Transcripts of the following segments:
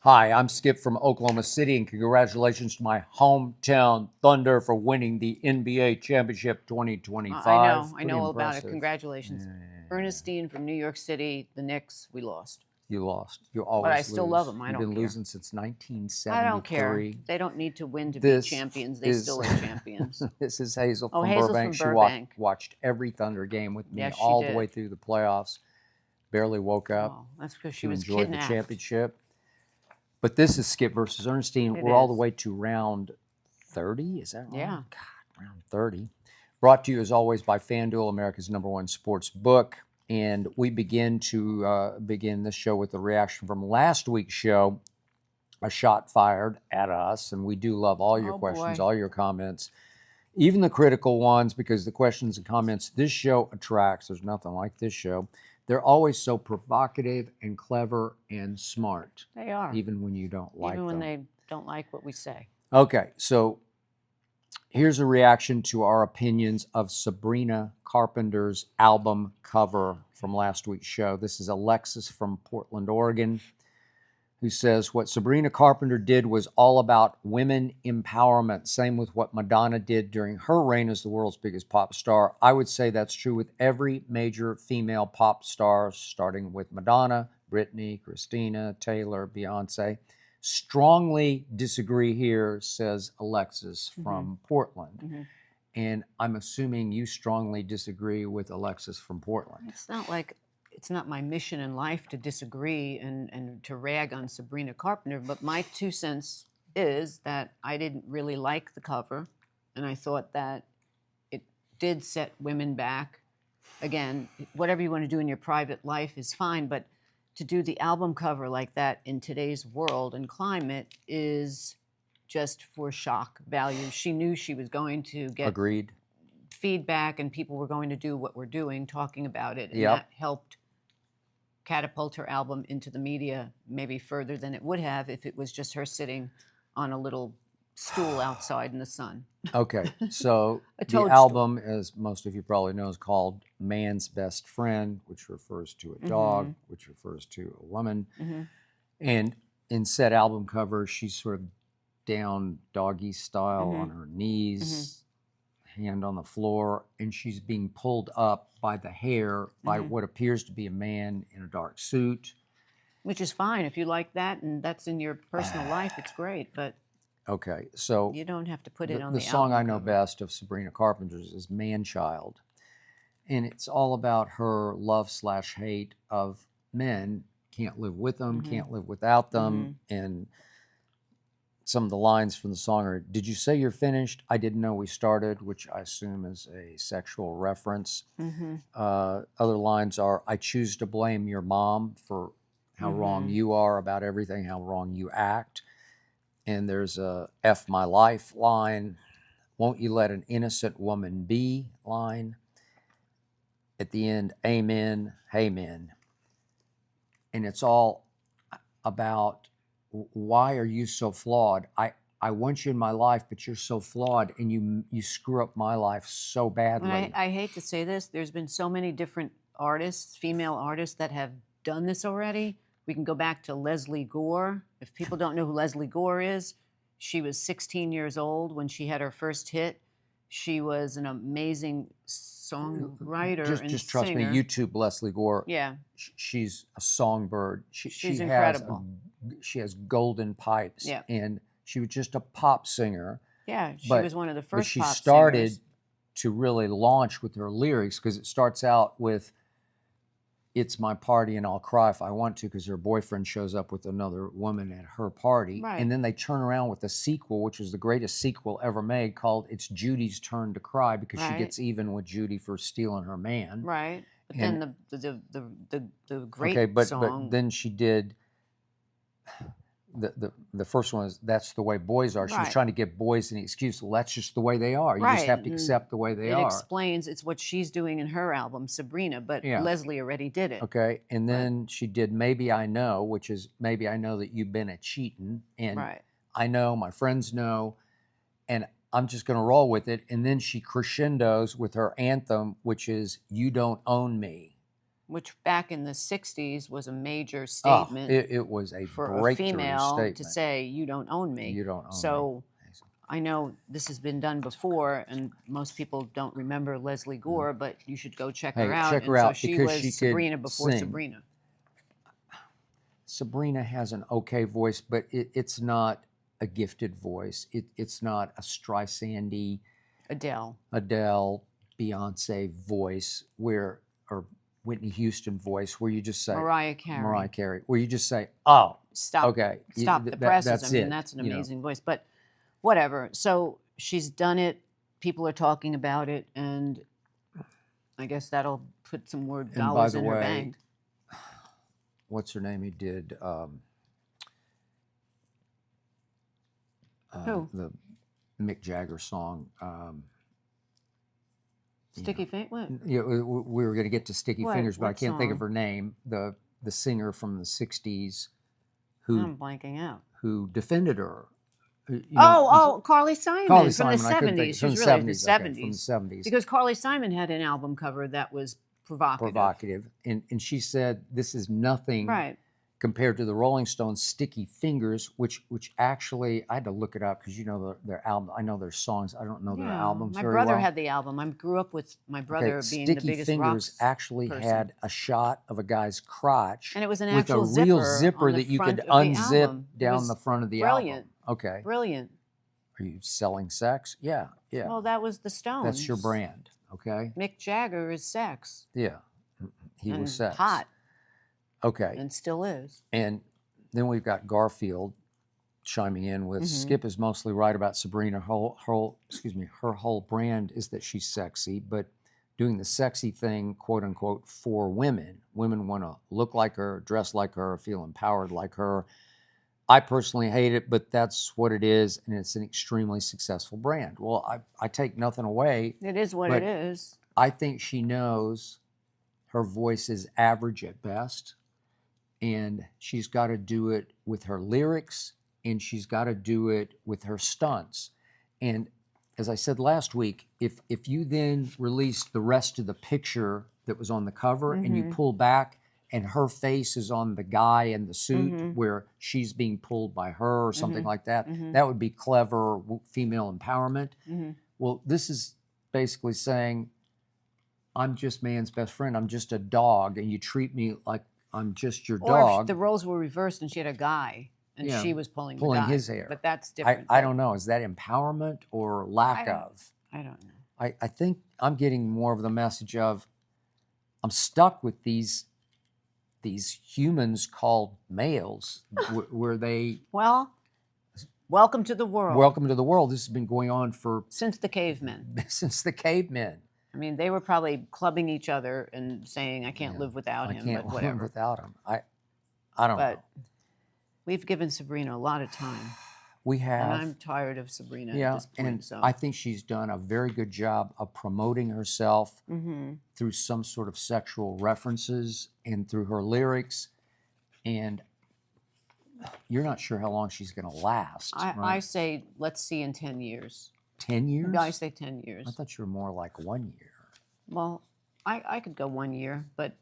Hi, I'm Skip from Oklahoma City, and congratulations to my hometown Thunder for winning the NBA Championship 2025. I Pretty know all about it. impressive. Congratulations. Yeah. Ernestine from New York City, the Knicks, we lost. You lost. You But I always still lose. love them. I You've don't been care. losing since I 1973. don't care. They don't need to win to be This champions. They is still are champions. this is Hazel Oh, from Hazel's Burbank. from She Burbank. watched every Thunder game with me Yes, she all the way did. through the playoffs. Barely woke up Oh, that's because she to was enjoy the kidnapped. championship. But this is Skip versus Ernestine. It We're all the is. way to round 30. Is that right? Yeah. God, round 30. Brought to you as always by FanDuel, America's #1 sports book. And we begin this show with the reaction from last week's show. A shot fired at us, and we do love all your questions, boy. all your comments, even the critical ones, because the questions and comments this show attracts. There's nothing like this show. They're always so provocative and clever and smart. They are. Even when you don't like them. Even when they don't like what we say. Okay, so here's a reaction to our opinions of Sabrina Carpenter's album cover from last week's show. This is Alexis from Portland, Oregon, who says, what Sabrina Carpenter did was all about women empowerment. Same with what Madonna did during her reign as the world's biggest pop star. I would say that's true with every major female pop star, starting with Madonna, Britney, Christina, Taylor, Beyonce. Strongly disagree here, says Alexis from Portland. Mm-hmm. And I'm assuming you strongly disagree with Alexis from Portland. It's not my mission in life to disagree and to rag on Sabrina Carpenter, but my 2 cents is that I didn't really like the cover, and I thought that it did set women back. Again, whatever you want to do in your private life is fine, but to do the album cover like that in today's world and climate is just for shock value. She knew she was going to get Agreed. feedback, and people were going to do what we're doing, talking about it, and Yep. that helped catapult her album into the media maybe further than it would have if it was just her sitting on a little stool outside in the sun. Okay, so the toadstool. album, as most of you probably know, is called Man's Best Friend, which refers to a dog, which refers to a woman. And in said album cover, she's sort of down doggy style on her knees, hand on the floor, and she's being pulled up by the hair by what appears to be a man in a dark suit. Which is fine. If you like that and that's in your personal life, it's great, but okay, so you don't have to put it on the the song album I know cover. best of Sabrina Carpenter's is Man Child. And it's all about her love/hate of men. Can't live with them, can't live without them. And some of the lines from the song are, did you say you're finished? I didn't know we started, which I assume is a sexual reference. Other lines are, I choose to blame your mom for how wrong you are about everything, how wrong you act. And there's a F my life line. Won't you let an innocent woman be line. At the end, amen, hey men. And it's all about, why are you so flawed? I want you in my life, but you're so flawed, and you screw up my life so badly. And I hate to say this, there's been so many different artists, female artists, that have done this already. We can go back to Leslie Gore. If people don't know who Leslie Gore is, she was 16 years old when she had her first hit. She was an amazing songwriter and just trust singer. me, YouTube Leslie Gore. Yeah. She's a songbird. She's incredible. She has golden pipes. Yeah. And she was just a pop singer. Yeah, she was one of the first she pop started singers. to really launch with her lyrics, because it starts out with, it's my party and I'll cry if I want to, because her boyfriend shows up with another woman at her party. Right. And then they turn around with a sequel, which is the greatest sequel ever made, called It's Judy's Turn to Cry, because she gets even with Judy for stealing her man. Right. But then the great okay, but song. But then she did, the first one is That's the Way Boys Are. She was trying to give boys an excuse. Well, that's just the way they are. You just have to accept the way they are. It explains, it's what she's doing in her album, Sabrina, but Leslie already did it. Okay, and then she did Maybe I Know, which is, maybe I know that you've been a cheating, and I know, my friends know, and I'm just going to roll with it. And then she crescendos with her anthem, which is You Don't Own Me. which back in the 60s was a major Oh, statement it was a for a breakthrough female to statement. say, you don't own me. You don't own me. So I know this has been done before, and most people don't remember Leslie Gore, but you should go check her Hey, out. check her And so out she because was she could Sabrina before sing. Sabrina. Sabrina has an okay voice, but it's not a gifted voice. It's not a Streisand-y, Adele. Beyonce voice or Whitney Houston voice where you just say Mariah Carey. where you just say, oh, Stop. okay, Stop the presses. that's I mean, it. that's an you know. amazing voice. But whatever. So she's done it. People are talking about it, and I guess that'll put some more And by dollars the in her way, bank. what's her name? He did Who? the Mick Jagger song. Sticky Fingers? What? Yeah, we were going to get to Sticky What? Fingers, but I What can't think of song? her name. The singer from the '60s who I'm blanking out. defended her. Carly Simon Carly from the Simon. I couldn't think 70s. from the She's really 70s. the Okay, from 70s. the '70s. Because Carly Simon had an album cover that was provocative. And she said this is nothing Right. compared to the Rolling Stones' Sticky Fingers, which actually I had to look it up because their album. I know their songs. I don't know their albums My very brother well. had the album. I grew up with my brother being Sticky the biggest Fingers rock actually person. had a shot of a guy's crotch, And it was an with a actual real zipper on the that you front could of the unzip album. It down was the front of the brilliant. album. Okay. Brilliant. Are you selling sex? Yeah. Well, that was the Stones. That's your brand. Okay. Mick Jagger is sex. Yeah. He and was sex. hot. Okay. And still is. And then we've got Garfield chiming in with Skip is mostly right about Sabrina. Her whole brand is that she's sexy, but doing the sexy thing, quote unquote, for women. Women want to look like her, dress like her, feel empowered like her. I personally hate it, but that's what it is, and it's an extremely successful brand. Well, I take nothing away. It is what but it is. I think she knows her voice is average at best, and she's got to do it with her lyrics, and she's got to do it with her stunts. And as I said last week, if you then release the rest of the picture that was on the cover and you pull back and her face is on the guy in the suit where she's being pulled by her or something like that, that would be clever female empowerment. Well, this is basically saying, I'm just man's best friend. I'm just a dog, and you treat me like I'm just your Or dog. if the roles were reversed and she had a guy and she was pulling the guy. his hair. But that's different. I don't know. Is that empowerment or lack of? I don't know. I think I'm getting more of the message of I'm stuck with these humans called males where they Welcome to the world. welcome to the world. This has been going on for Since the cavemen. since the cavemen. I mean, they were probably clubbing each other and saying, I can't live without him, I can't but whatever. live without him. I don't know. But we've given Sabrina a lot of time. We have. And I'm tired of Sabrina Yeah, at this point. and So I think she's done a very good job of promoting herself Mm-hmm. through some sort of sexual references and through her lyrics. And you're not sure how long she's going to last. I right? say, let's see in 10 years. 10 years? I say 10 years. I thought you were more like 1 year. Well, I could go 1 year, but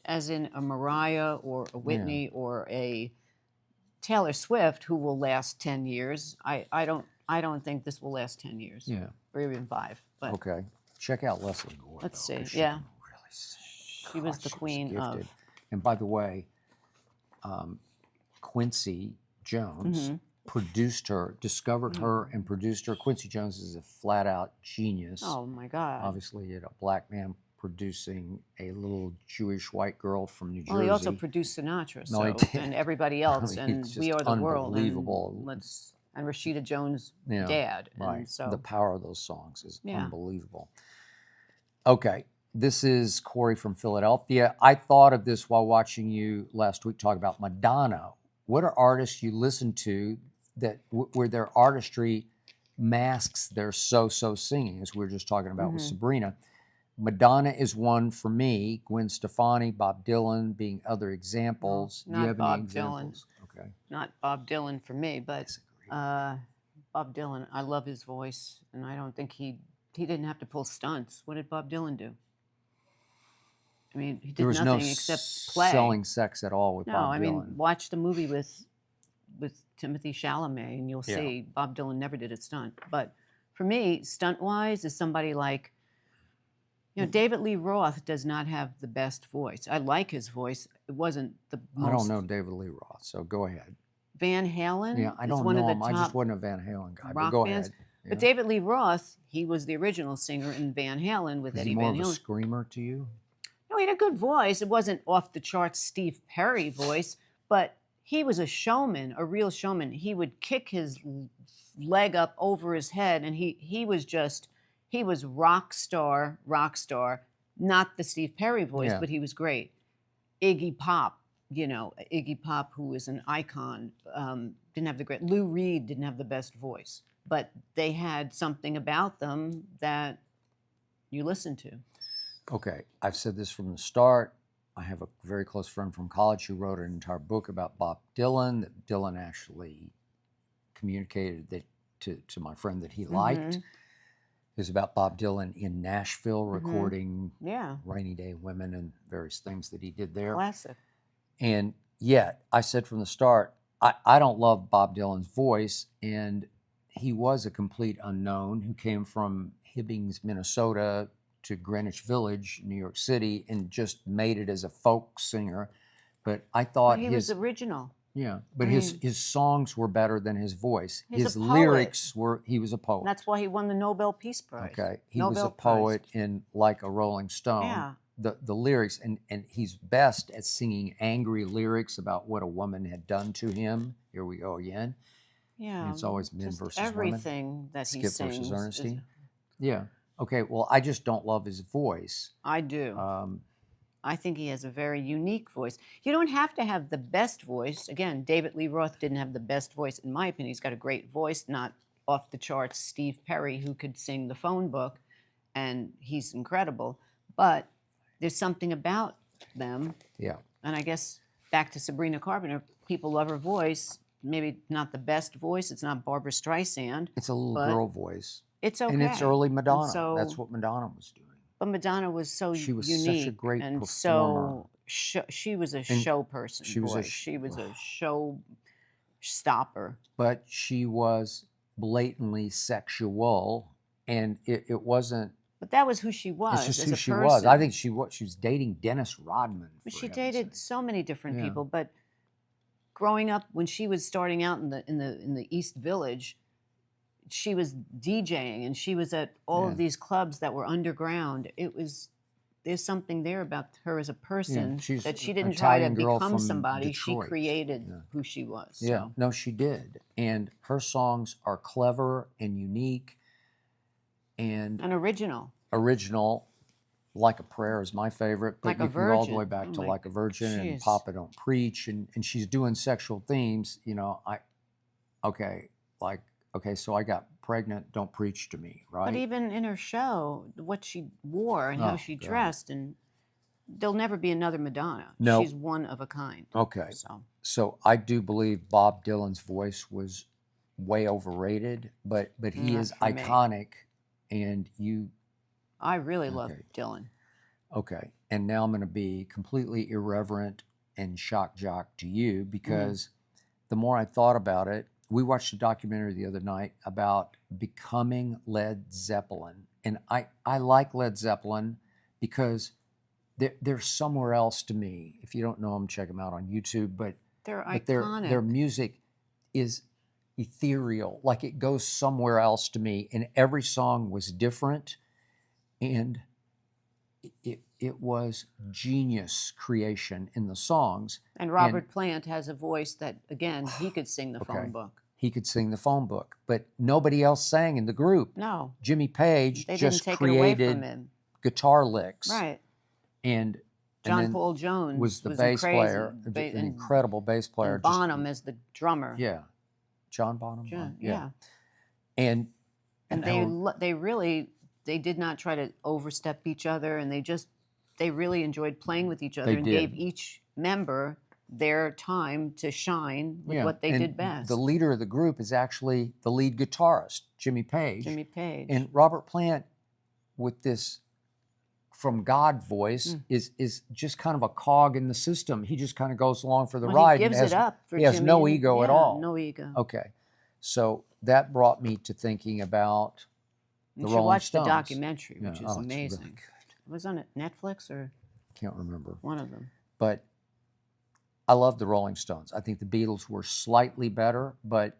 as in a Mariah or a Whitney or a Taylor Swift, who will last 10 years, I don't think this will last 10 years. Yeah. Or even 5. But Okay. Check out Leslie Gore. Let's though, see. 'cause Yeah. She was the queen of- gifted. And by the way, Quincy Jones produced her, discovered her, and produced her. Quincy Jones is a flat-out genius. oh my God. Obviously, you had a black man producing a little Jewish white girl from New Jersey. Well, he also produced Sinatra, No, he did. and everybody else, I mean, and it's We just Are the World, unbelievable. and Rashida Jones' Yeah, dad, Right. and so The power of those songs is Yeah. unbelievable. Okay. This is Corey from Philadelphia. I thought of this while watching you last week talk about Madonna. What are artists you listen to that where their artistry masks their so-so singing, as we were just talking about with Sabrina? Madonna is one for me. Gwen Stefani, Bob Dylan being other examples. No, Do you not have Bob any examples? Okay. not Bob Dylan for me, but Disagree. Bob Dylan, I love his voice, and I don't think he didn't have to pull stunts. What did Bob Dylan do? I mean, he There did was no nothing except play. selling sex at all with No, Bob I Dylan. mean, watch the movie with Timothy Chalamet, and you'll Yeah. see Bob Dylan never did a stunt. But for me, stunt-wise, is somebody like, David Lee Roth does not have the best voice. I like his voice. It wasn't the most. I don't know David Lee Roth, so go ahead. Van Halen Yeah, I is don't one know of the him. I top just wasn't a Van Halen guy. But rock go bands. ahead. But Yeah. David Lee Roth, he was the original singer in Van Halen with Is Eddie he more Van of a Halen. screamer to you? No, he had a good voice. It wasn't off the charts Steve Perry voice, but he was a showman, a real showman. He would kick his leg up over his head, and he was rock star, not the Steve Perry voice, Yeah. but he was great. Iggy Pop, who is an icon, didn't have the great. Lou Reed didn't have the best voice, but they had something about them that you listen to. Okay, I've said this from the start. I have a very close friend from college who wrote an entire book about Bob Dylan, that Dylan actually communicated that to my friend that he liked. It was about Bob Dylan in Nashville recording Yeah, Rainy Day Women and various things that he did there. classic. And yet, I said from the start, I don't love Bob Dylan's voice, and he was a complete unknown who came from Hibbings, Minnesota to Greenwich Village, New York City, and just made it as a folk singer. But I thought But he was original. Yeah, but I his mean, songs were better than his voice. he's His a poet. lyrics were, he was a poet. That's why he won the Nobel Peace Prize. Okay, he Nobel was a Prize. poet in Like a Rolling Stone. Yeah. The lyrics, and he's best at singing angry lyrics about what a woman had done to him. Here we go again. Yeah. And it's always men just versus everything women. that he Skip sings. versus is- Ernestine. Yeah. Okay, well, I just don't love his voice. I do. Um, I think he has a very unique voice. You don't have to have the best voice. Again, David Lee Roth didn't have the best voice, in my opinion. He's got a great voice, not off the charts Steve Perry, who could sing the phone book, and he's incredible. But there's something about them. yeah. And I guess back to Sabrina Carpenter, people love her voice. Maybe not the best voice. It's not Barbra Streisand. It's a little But girl voice. It's okay. And it's early Madonna. so- That's what Madonna was doing. But Madonna was so She was unique such a great and performer. so she was a And show person. she was a boy. sh- she was a show stopper. But she was blatantly sexual, and it wasn't. But that was who she was. It's just as who a she person. was. I think she was dating Dennis Rodman. But for she heaven's dated sake. so many different Yeah. people. But growing up, when she was starting out in the East Village, she was DJing and she was at all Yeah. of these clubs that were underground. There's something there about her as a person she's that she an didn't try to Italian girl become from somebody. She Detroit. created Yeah. who she was. Yeah, So. no, she did, and her songs are clever and unique, and An original. original. Like a Prayer is my favorite, but Like a you can go all the way Virgin. back Oh to my- Like a Virgin and jeez. Papa Don't Preach, and she's doing sexual themes. Okay, so I got pregnant. Don't preach to me, right? But even in her show, what she wore and how Oh, she God. dressed, and there'll never be another Madonna. No. She's one of a kind. Okay, So so I do believe Bob Dylan's voice was way overrated, but he Not is for me. iconic, and you. I really love Okay. Dylan. Okay, and now I'm going to be completely irreverent and shock jock to you because the more I thought about it, we watched a documentary the other night about becoming Led Zeppelin, and I like Led Zeppelin because they're somewhere else to me. If you don't know them, check them out on YouTube. But They're but iconic. their music is ethereal, like it goes somewhere else to me, and every song was different, and it was genius creation in the songs. And Robert Plant has a voice that, again, he could sing the Okay. phone book. He could sing the phone book, but nobody else sang in the group. No, Jimmy Page they just didn't take it away from created him. guitar licks, Right. and John then Paul Jones was the bass crazy. player, an and incredible bass player. And Bonham as the drummer. Yeah, John Bonham. Yeah. And they did not try to overstep each other, and they really enjoyed playing with each other They and did. gave each member their time to shine with what they and did best. The leader of the group is actually the lead guitarist, Jimmy Page. Jimmy Page. And Robert Plant, with this from God voice is just kind of a cog in the system. He just kind of goes along for the Well, ride. he and gives it up for he has Jimmy. no ego at all. No ego. Okay. So that brought me to thinking about the You should Rolling watch Stones. the documentary, Yeah. which is Oh, it's amazing. really good. It was on Netflix or Can't remember. one of them. But I love the Rolling Stones. I think the Beatles were slightly better, but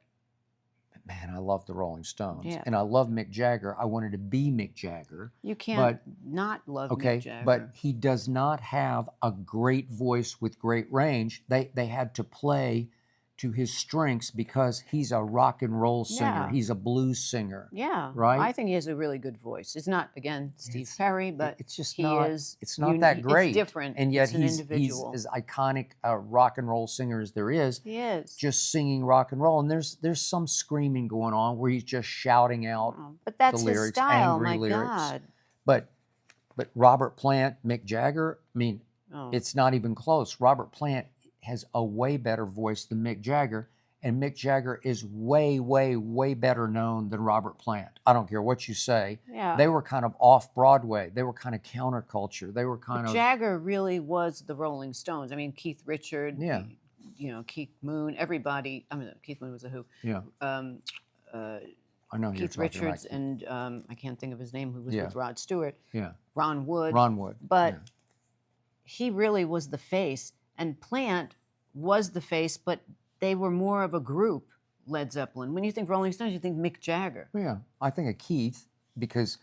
man, I love the Rolling Stones. Yeah. And I love Mick Jagger. I wanted to be Mick Jagger. You can't not love Mick Jagger. But he does not have a great voice with great range. They had to play to his strengths because he's a rock and roll singer. Yeah. He's a blues singer. Yeah. Right? I think he has a really good voice. It's not, again, Steve Perry, but it's just he not, is. it's not that great. It's different. And yet it's an he's individual. as iconic a rock and roll singer as there is. He is. Just singing rock and roll. And there's some screaming going on where he's just shouting out but that's the lyrics, his style, angry my lyrics. God. But Robert Plant, Mick Jagger, I mean, it's not even close. Robert Plant has a way better voice than Mick Jagger, and Mick Jagger is way, way, way better known than Robert Plant. I don't care what you say. Yeah. They were kind of off Broadway. They were kind of counterculture. They were kind of. Jagger really was the Rolling Stones. I mean, Keith Richard, Yeah. Keith Moon, everybody. I mean, Keith Moon was a Who. Yeah. I know Keith Richards and I can't think of his name, who was with Rod Stewart. Yeah. Ron Wood. Ron Wood. But he really was the face, and Plant was the face, but they were more of a group, Led Zeppelin. When you think Rolling Stones, you think Mick Jagger. Yeah, I think of Keith because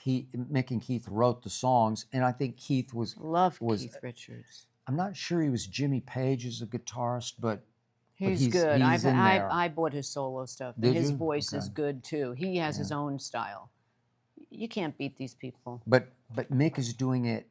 Mick and Keith wrote the songs, and I think Keith was Keith Richards. I'm not sure he was Jimmy Page as a guitarist, but he's good. He's in there. I bought his solo stuff. Did his you? voice is good too. He has his own style. You can't beat these people. But Mick is doing it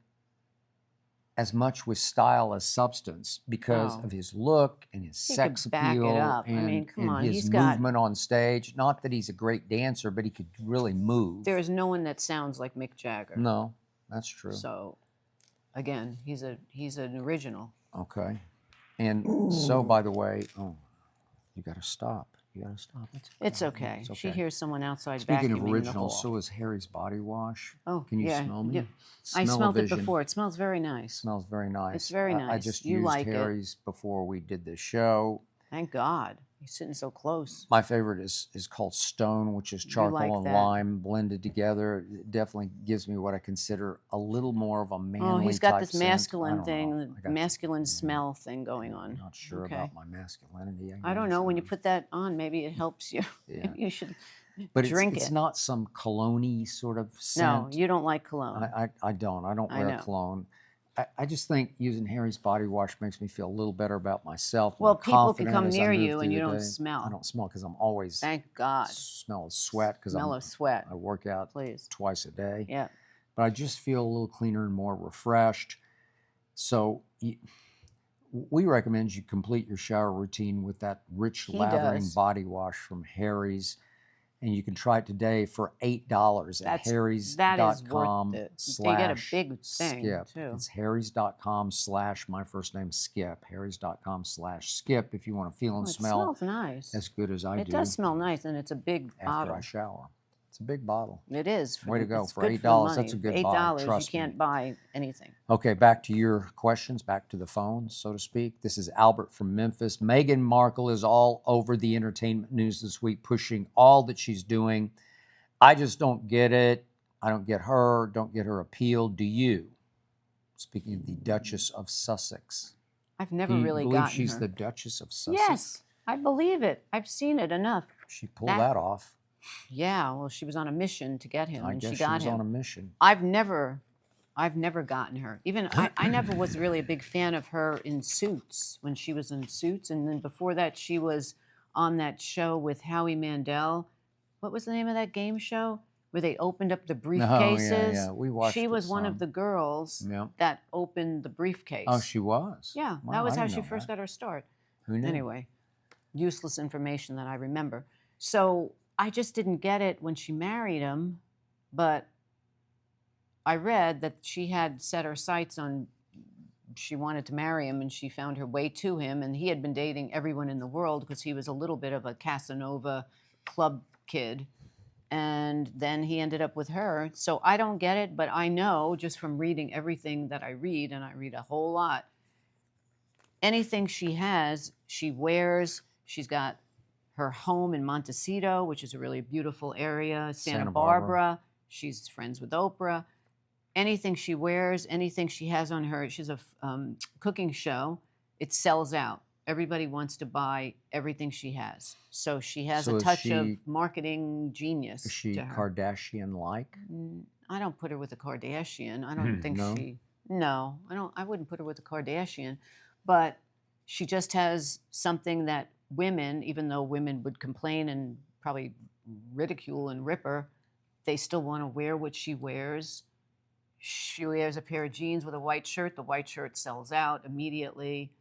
as much with style as substance because of his look and his sex could back it appeal up. I and, mean, come and on, his he's got- movement on stage. Not that he's a great dancer, but he could really move. There is no one that sounds like Mick Jagger. No, that's true. So, again, he's an original. Okay. And so, by the way, you got to stop. You got to stop. It's okay. She hears someone outside Speaking vacuuming of in the original, hall. so is Harry's body wash. Oh, Can you yeah, smell me? yeah. I smelled it before. It smells very nice. Smells very nice. It's very nice. I just You used like it. Harry's before we did this show. Thank God. He's sitting so close. My favorite is called Stone, which is charcoal and that. lime blended together. It definitely gives me what I consider a little more of a manly Oh, he's got type this scent. I masculine don't know. thing, I got- masculine smell thing going on. I'm not sure Okay. about my masculinity. I don't know. When you put that on, maybe it helps you. Yeah. You should But drink it's it. not some cologne-y sort of No, scent. you don't like cologne. I don't. I don't I wear know. cologne. I just think using Harry's body wash makes me feel a little better about myself. Well, more people can confident come as I near move you through and you the don't day. smell. I don't smell because I'm always Thank God. smell of sweat because Smell of sweat. I work out Please. twice a day. Yeah. But I just feel a little cleaner and more refreshed. So we recommend you complete your shower routine with that rich He lathering does. body wash from Harry's. And you can try it today for $8 at harrys.com that is worth it. They get a big thing, skip. too. It's harrys.com / my first name Skip. harrys.com / skip if you want to feel and Oh, it smell smells nice. as good as I It do does smell nice, and it's a big after bottle. I shower. It's a big bottle. It is. Way to go. It's For good $8, the money. that's a good bottle. $8, Trust you can't me. buy anything. Okay, back to your questions, back to the phone, so to speak. This is Albert from Memphis. Meghan Markle is all over the entertainment news this week, pushing all that she's doing. I just don't get it. I don't get her appeal. Do you? Speaking of the Duchess of Sussex. I've never Do you really believe gotten she's her. the Duchess of Sussex? Yes, I believe it. I've seen it enough. She pulled that off. Yeah, well, she was on a mission to get him, I and guess she she got was him. on a mission. I've never gotten her. Even I never was really a big fan of her in Suits, when she was in Suits, and then before that she was on that show with Howie Mandel. What was the name of that game show where they opened up the briefcases? yeah. We watched She it was one some. of the girls Yeah. that opened the briefcase. Oh, she was? Yeah, Wow, that was I how didn't she know first that. got her start. Who knew? Anyway, useless information that I remember. So I just didn't get it when she married him, but I read that she had set her sights on, she wanted to marry him and she found her way to him, and he had been dating everyone in the world because he was a little bit of a Casanova club kid. And then he ended up with her. So I don't get it, but I know just from reading everything that I read, and I read a whole lot, anything she has, she wears. She's got her home in Montecito, which is a really beautiful area, Santa Barbara. She's friends with Oprah. Anything she wears, anything she has on her, she's a cooking show, it sells out. Everybody wants to buy everything she has. So she has So a is touch of she- marketing genius Is she to her. Kardashian-like? I don't put her with a Kardashian. I don't think No? No, I don't. I wouldn't put her with a Kardashian, but she just has something that women, even though women would complain and probably ridicule and rip her, they still want to wear what she wears. She wears a pair of jeans with a white shirt. The white shirt sells out immediately.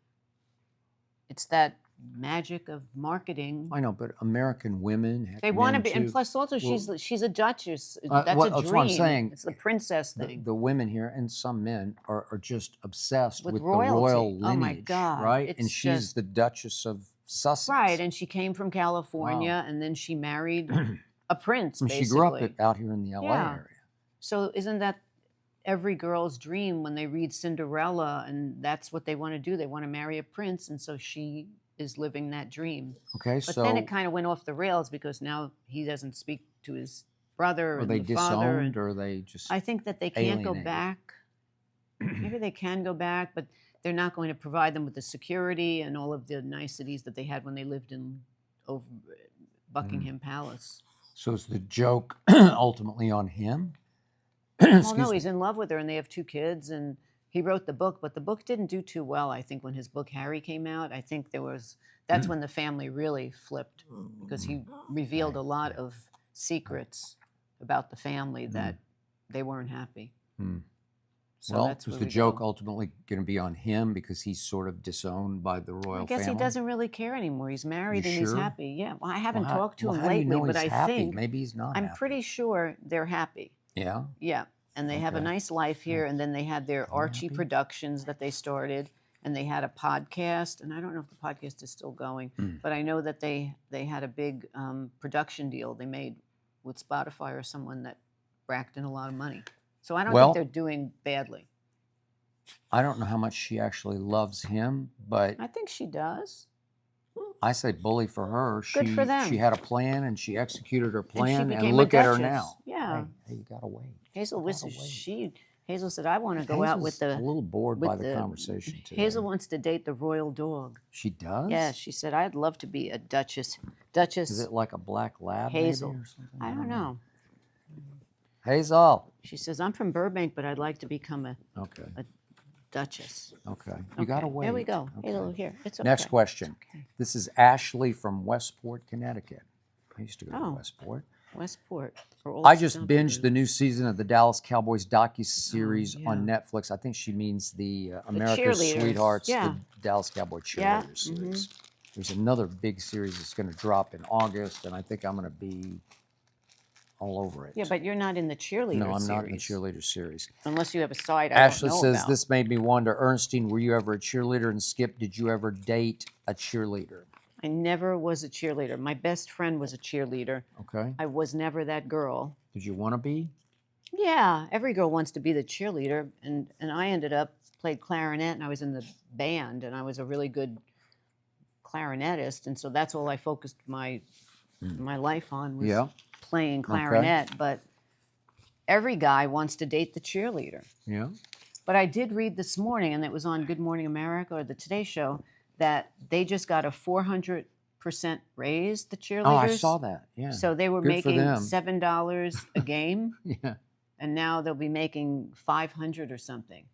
It's that magic of marketing. I know, but American women, heck, They want to men be, and too. plus also Well, she's a duchess. That's a that's dream. what I'm saying. It's the princess thing. The women here and some men are just obsessed With with the royalty. royal Oh lineage, my God, right? it's And she's just- the Duchess of Sussex. Right, and she came from California, and then she married a prince. And Basically, she grew up out here in the LA Yeah. area. So isn't that every girl's dream when they read Cinderella, and that's what they want to do? They want to marry a prince, and so she is living that dream. Okay, But so then it kind of went off the rails because now he doesn't speak to his brother are and they the father. disowned or are they just? I think that they can't go alienated? back. Maybe they can go back, but they're not going to provide them with the security and all of the niceties that they had when they lived in over Buckingham Palace. So is the joke ultimately on him? Well, no, he's in love with her, and they have 2 kids, and he wrote the book, but the book didn't do too well. I think when his book Harry came out, I think that's when the family really flipped because he revealed a lot of secrets about the family that they weren't happy. So Well, that's was where the we joke go. ultimately going to be on him because he's sort of disowned by the royal I guess family? he doesn't really care anymore. He's married You and he's sure? happy. Yeah, well, I haven't Well, talked to him how do you lately, know but he's I happy? think Maybe he's not I'm happy. pretty sure they're happy. Yeah. Yeah, and they have a Okay. nice life here, and then they had their Archie happy? Productions that they started, and they had a podcast, and I don't know if the podcast is still going, but I know that they had a big production deal they made with Spotify or someone that racked in a lot of money. So I don't Well- think they're doing badly. I don't know how much she actually loves him, but I think she does. I say bully for her. Good for them. She had a plan and she executed her plan, became a and look at her duchess. now. Yeah. Hey, you gotta wait. Hazel You gotta wishes wait. Hazel said, I want to go out with Hazel's the. a little bored with by the conversation today. Hazel wants to date the royal dog. She does? Yeah, she said, I'd love to be a duchess. Is it like a black lab Hazel. maybe or something? I don't know. Hazel. She says, I'm from Burbank, but I'd like to become a Okay. duchess. Okay. You gotta Okay, wait. There we go. Okay. Hazel, here. It's okay. Next question. Okay. This is Ashley from Westport, Connecticut. I used to go to Oh. Westport. Westport. for old I just stumpers. binged the new season of the Dallas Cowboys docu-series Oh, on yeah. Netflix. I think she means the America's cheerleaders. Sweethearts, Yeah. the Dallas Cowboy Yeah, cheerleader series. There's another big series that's going to drop in August, and I think I'm going to be all over it. Yeah, but you're not in the cheerleader no, I'm series. not in the cheerleader series. Unless you have a side I Ashley don't know says, about. this made me wonder, Ernestine, were you ever a cheerleader? And Skip, did you ever date a cheerleader? I never was a cheerleader. My best friend was a cheerleader. Okay. I was never that girl. Did you want to be? Yeah, every girl wants to be the cheerleader, and I ended up played clarinet, and I was in the band, and I was a really good clarinetist, and so that's all I focused my life on was Yeah. playing clarinet. But every guy wants to date the cheerleader. Yeah. But I did read this morning, and it was on Good Morning America or the Today Show, that they just got a 400% raise, the cheerleaders. Oh, I saw that. Yeah. So they were Good for making them. $7 a game, Yeah. and now they'll be making $500 or something.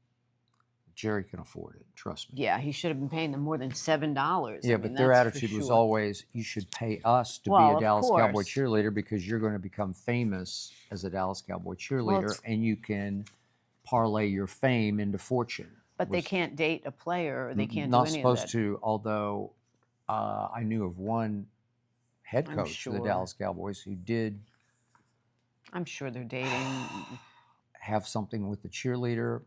Jerry can afford it. Trust me. Yeah, he should have been paying them more than $7. Yeah, I but mean, their that's for attitude was sure. always, you should pay us to Well, be a of Dallas Cowboy course. cheerleader because you're going to become famous as a Dallas Cowboy cheerleader, it's- and you can parlay your fame into fortune. But they Was can't date a player, or they can't not do any supposed of that. to, although I knew of one head I'm coach of the sure. Dallas Cowboys who did I'm sure they're dating. have something with the cheerleader,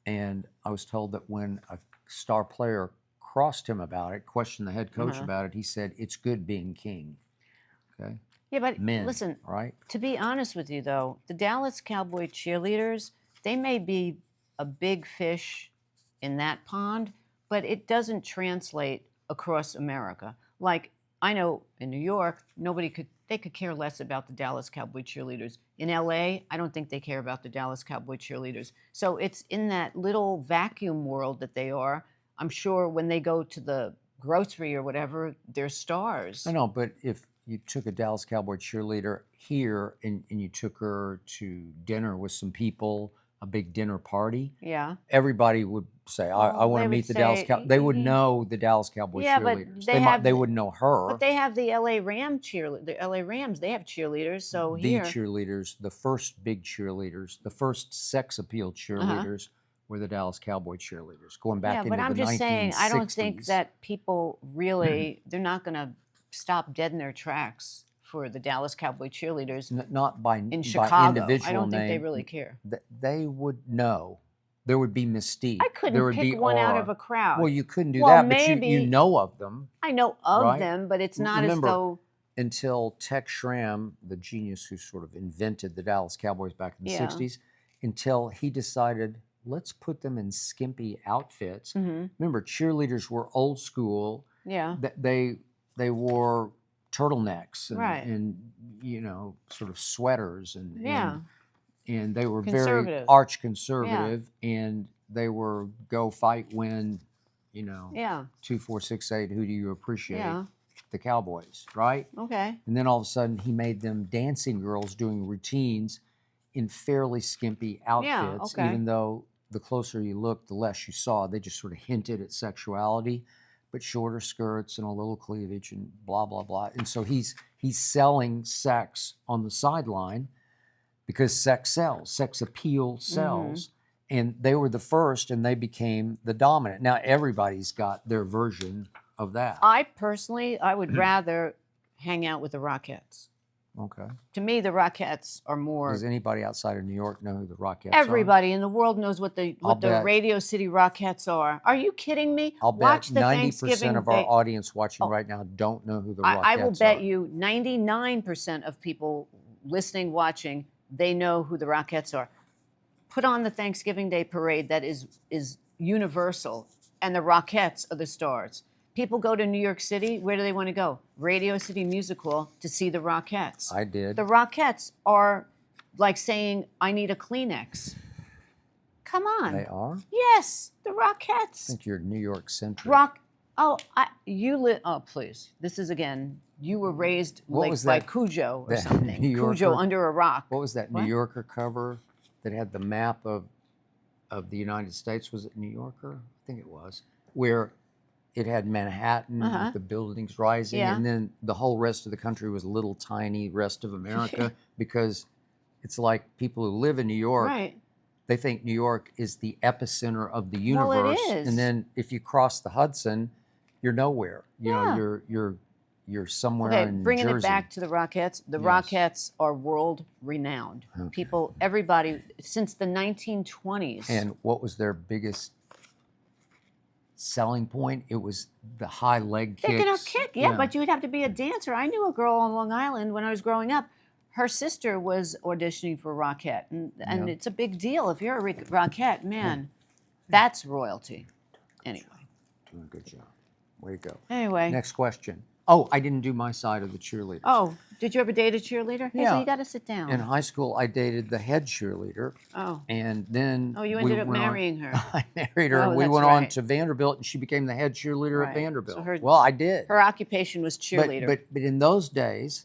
and I was told that when a star player crossed him about it, questioned the head coach Uh-huh. about it, he said, it's good being king. Okay. Yeah, but men, listen, right? to be honest with you, though, the Dallas Cowboy cheerleaders, they may be a big fish in that pond, but it doesn't translate across America. Like, I know in New York, they could care less about the Dallas Cowboy cheerleaders. In LA, I don't think they care about the Dallas Cowboy cheerleaders. So it's in that little vacuum world that they are. I'm sure when they go to the grocery or whatever, they're stars. I know, but if you took a Dallas Cowboy cheerleader here and you took her to dinner with some people, a big dinner party, Yeah. everybody would say, I Well, want they to would meet the Dallas say, Cowboys. They would know the Dallas Cowboy yeah, but cheerleaders. they have, They wouldn't know her. but they have the LA the LA Rams. They have cheerleaders. So The here, cheerleaders, the first big cheerleaders, the first sex appeal cheerleaders were the Dallas Cowboy cheerleaders, going back yeah. into But the I'm just 1960s. saying, I don't think that people really, they're not going to stop dead in their tracks for the Dallas Cowboy cheerleaders Not by in by Chicago. individual I don't think they name. really care. They would know. There would be mystique. I There couldn't would pick be one out aura. of a crowd. Well, you couldn't do Well, that, but you maybe know of them, I know of right? them, but it's not as Remember, though. until Tex Schramm, the genius who sort of invented the Dallas Cowboys back in the Yeah. 60s, until he decided, let's put them in skimpy outfits. Remember, cheerleaders were old school. Yeah. They wore turtlenecks and, Right. and you know, sort of sweaters and Yeah. and they were very Conservative. arch conservative, and they were go fight win, you know, Yeah. 2 4 6 8. Who do you appreciate? Yeah. The Cowboys, right? Okay. And then all of a sudden he made them dancing girls doing routines in fairly skimpy outfits, okay. even though the closer you looked, the less you saw. They just sort of hinted at sexuality, but shorter skirts and a little cleavage and blah blah blah. And so he's selling sex on the sideline because sex sells, sex appeal sells. And they were the first, and they became the dominant. Now everybody's got their version of that. I would rather hang out with the Rockettes. Okay. To me, the Rockettes are more. Does anybody outside of New York know who the Rockettes Everybody in the world knows what the bet- Radio City Rockettes are. Are you kidding me? are? I'll bet Watch the 90% Thanksgiving of our Day- audience watching right now don't know who the Rockettes are. I will bet you 99% of people listening, watching, they know who the Rockettes are. Put on the Thanksgiving Day parade that is universal, and the Rockettes are the stars. People go to New York City. Where do they want to go? Radio City Music Hall to see the Rockettes. I did. The Rockettes are like saying, I need a Kleenex. Come on. They are? Yes, the I Rockettes. think you're New York centric. Please. This is again, you were raised What like was by that- Cujo or that something. New Cujo Yorker? under a rock. What was that What? New Yorker cover that had the map of the United States? Was it New Yorker? I think it was. Where it had Manhattan with the buildings rising, Yeah. and then the whole rest of the country was little tiny rest of America because it's like people who live in New York, Right. they think New York is the epicenter of the Well, universe. it is. And then if you cross the Hudson, you're nowhere. You Yeah. know, you're somewhere Okay, in bringing Jersey. it back to the Rockettes. The Yes. Rockettes are world renowned. Okay. Everybody, since the 1920s. And what was their biggest selling point? It was the high leg kicks. They're gonna kick, yeah, but you would have to be a dancer. I knew a girl on Long Island when I was growing up. Her sister was auditioning for Rockette, and Yeah. it's a big deal. If you're a Rockette, man, that's royalty. Anyway. Doing a good job. Way to go. Anyway. Next question. Oh, I didn't do my side of the cheerleaders. Oh, did you ever date a cheerleader? Hazel, Yeah. you got to sit down. In high school, I dated the head cheerleader, Oh. and then Oh, you we ended up went on- marrying her. I married her, Oh, and we that's went on right. to Vanderbilt, and she became the head cheerleader Right. at So Vanderbilt. Well, I did. Her occupation was cheerleader. But in those days,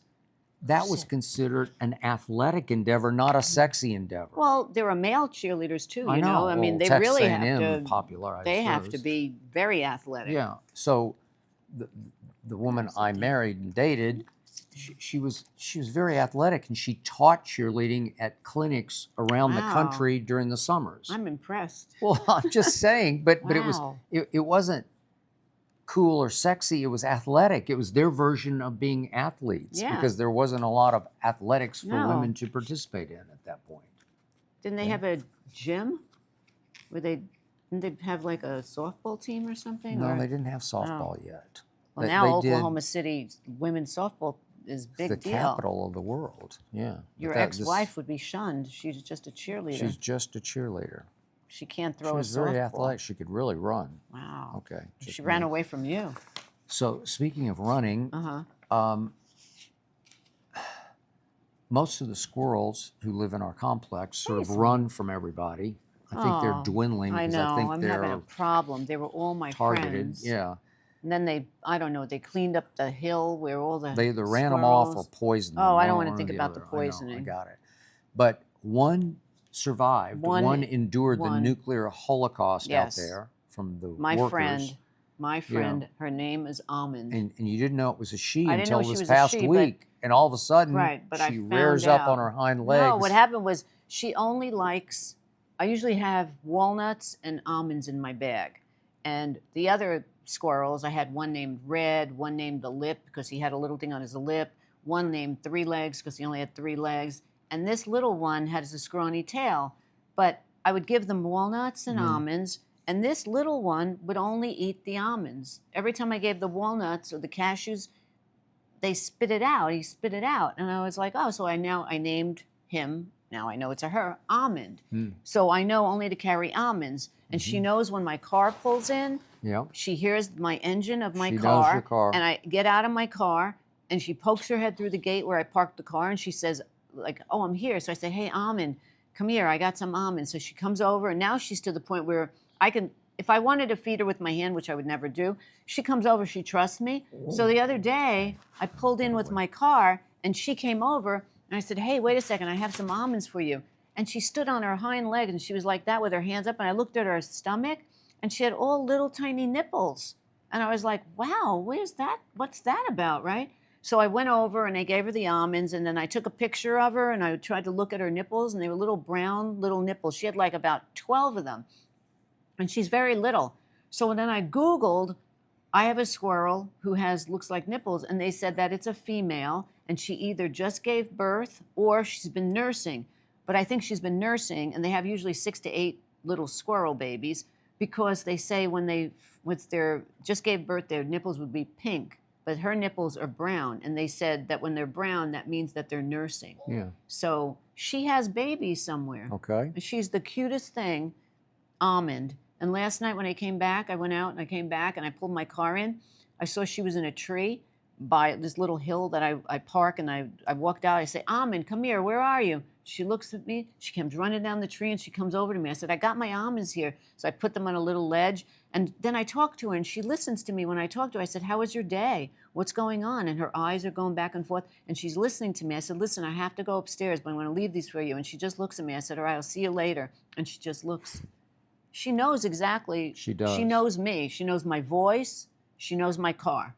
that was considered an athletic endeavor, not a sexy endeavor. Well, there are male cheerleaders too. I You know, know. I mean, Well, they Texas really A&M have to. popularized They have to those. be very athletic. Yeah. So the woman I married and dated, she was very athletic, and she taught cheerleading at clinics around the Wow. country during the summers. I'm impressed. Well, I'm just saying, but Wow. it wasn't cool or sexy. It was athletic. It was their version of being athletes Yeah. because there wasn't a lot of athletics for No. women to participate in at that point. Didn't they have a gym where didn't they have like a softball team or something? No, or? they didn't have softball yet. Well, They- now they did- Oklahoma City women's softball is It's the big deal. capital of the world. Yeah. Your ex-wife would be shunned. She's just a cheerleader. She's just a cheerleader. She can't She throw a was very softball. athletic. She could really run. Wow. Okay. She ran me. away from you. So speaking of running, Uh-huh. most of the squirrels who live in our complex sort of run from everybody. I think they're dwindling I because know. I think I'm they're having a problem. They were all my targeted. friends. Yeah. And then they, I don't know, they cleaned up the hill where all the They either ran them off or poisoned them. Oh, I don't one want to or think about the other. poisoning. I know, I got it. But one survived. One endured the nuclear holocaust out there from the workers. My friend, her name is Almond. And you didn't know it was a she I didn't know until she this was a past she, week. And all of a sudden, but she I rears found up on out. her hind legs. No, what happened was she only likes, I usually have walnuts and almonds in my bag. And the other squirrels, I had one named Red, one named the Lip because he had a little thing on his lip, one named Three Legs because he only had 3 legs, and this little one has a scrawny tail. But I would give them walnuts and almonds, and this little one would only eat the almonds. Every time I gave the walnuts or the cashews, they spit it out. He spit it out. And I was like, oh, so I named him, now I know it's a her, Almond. So I know only to carry almonds. And she knows when my car pulls in, she hears my engine of my car. Knows your car. And I get out of my car, and she pokes her head through the gate where I parked the car, and she says, like, oh, I'm here. So I say, hey, Almond, come here. I got some almonds. So she comes over, and now she's to the point where I can, if I wanted to feed her with my hand, which I would never do, she comes over, she trusts me. So the other day, I pulled in with my car, and she came over, and I said, hey, wait a second, I have some almonds for you. And she stood on her hind leg, and she was like that with her hands up, and I looked at her stomach, and she had all little tiny nipples. And I was like, wow, where's that? What's that about, right? So I went over, and I gave her the almonds, and then I took a picture of her, and I tried to look at her nipples, and they were little brown little nipples. She had like about 12 of them. And she's very little. So then I Googled, I have a squirrel who looks like nipples, and they said that it's a female, and she either just gave birth or she's been nursing. But I think she's been nursing, and they have usually 6 to 8 little squirrel babies because they say when they just gave birth, their nipples would be pink, but her nipples are brown. And they said that when they're brown, that means that they're nursing. Yeah. So she has babies somewhere. Okay. She's the cutest thing, Almond. And last night when I came back, I went out and I came back and I pulled my car in. I saw she was in a tree by this little hill that I park, and I walked out. I say, Almond, come here. Where are you? She looks at me. She comes running down the tree, and she comes over to me. I said, I got my almonds here. So I put them on a little ledge, and then I talked to her, and she listens to me when I talk to her. I said, how was your day? What's going on? And her eyes are going back and forth, and she's listening to me. I said, listen, I have to go upstairs, but I'm going to leave these for you. And she just looks at me. I said, all right, I'll see you later. And she just looks. She knows exactly. She does. She knows me. She knows my voice. She knows my car.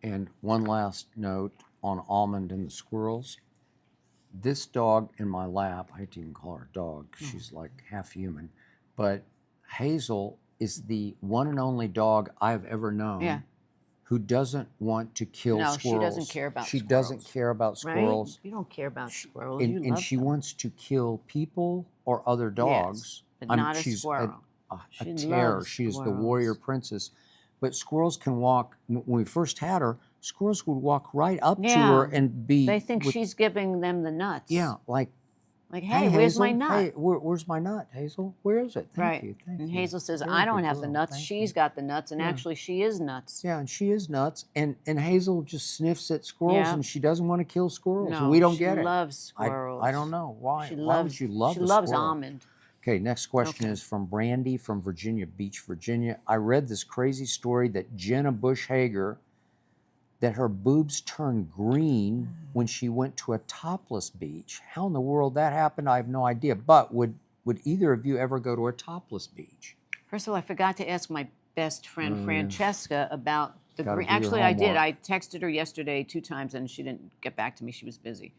And one last note on Almond and the squirrels. This dog in my lap, I hate to even call her a dog, she's like half human, but Hazel is the one and only dog I've ever known who doesn't want to kill squirrels. No, she doesn't care about squirrels. She doesn't care about squirrels. Right? You don't care about squirrels. And she wants to kill people or other dogs. Yes, but not a she's squirrel. A terror. She is the warrior princess. But squirrels can walk. When we first had her, squirrels would walk right up to her and be. They think she's giving them the nuts. Yeah, like, hey, where's Hazel, my nut? Hey, where's my nut, Hazel? Where is it? Thank you. And Hazel says, I don't have the nuts. She's got the nuts, and actually she is nuts. Yeah, and she is nuts. And Hazel just sniffs at squirrels, and she doesn't want to kill squirrels. No, and we don't get it. She loves squirrels. I don't know why. Why would you love a squirrel? She loves squirrel? Almond. Okay, next question is from Brandy from Virginia Beach, Virginia. I read this crazy story that Jenna Bush Hager, that her boobs turned green when she went to a topless beach. How in the world that happened, I have no idea. But would either of you ever go to a topless beach? First of all, I forgot to ask my best friend Francesca about the green. do your Actually, I did. homework. I texted her yesterday 2 times, and she didn't get back to me. She was busy.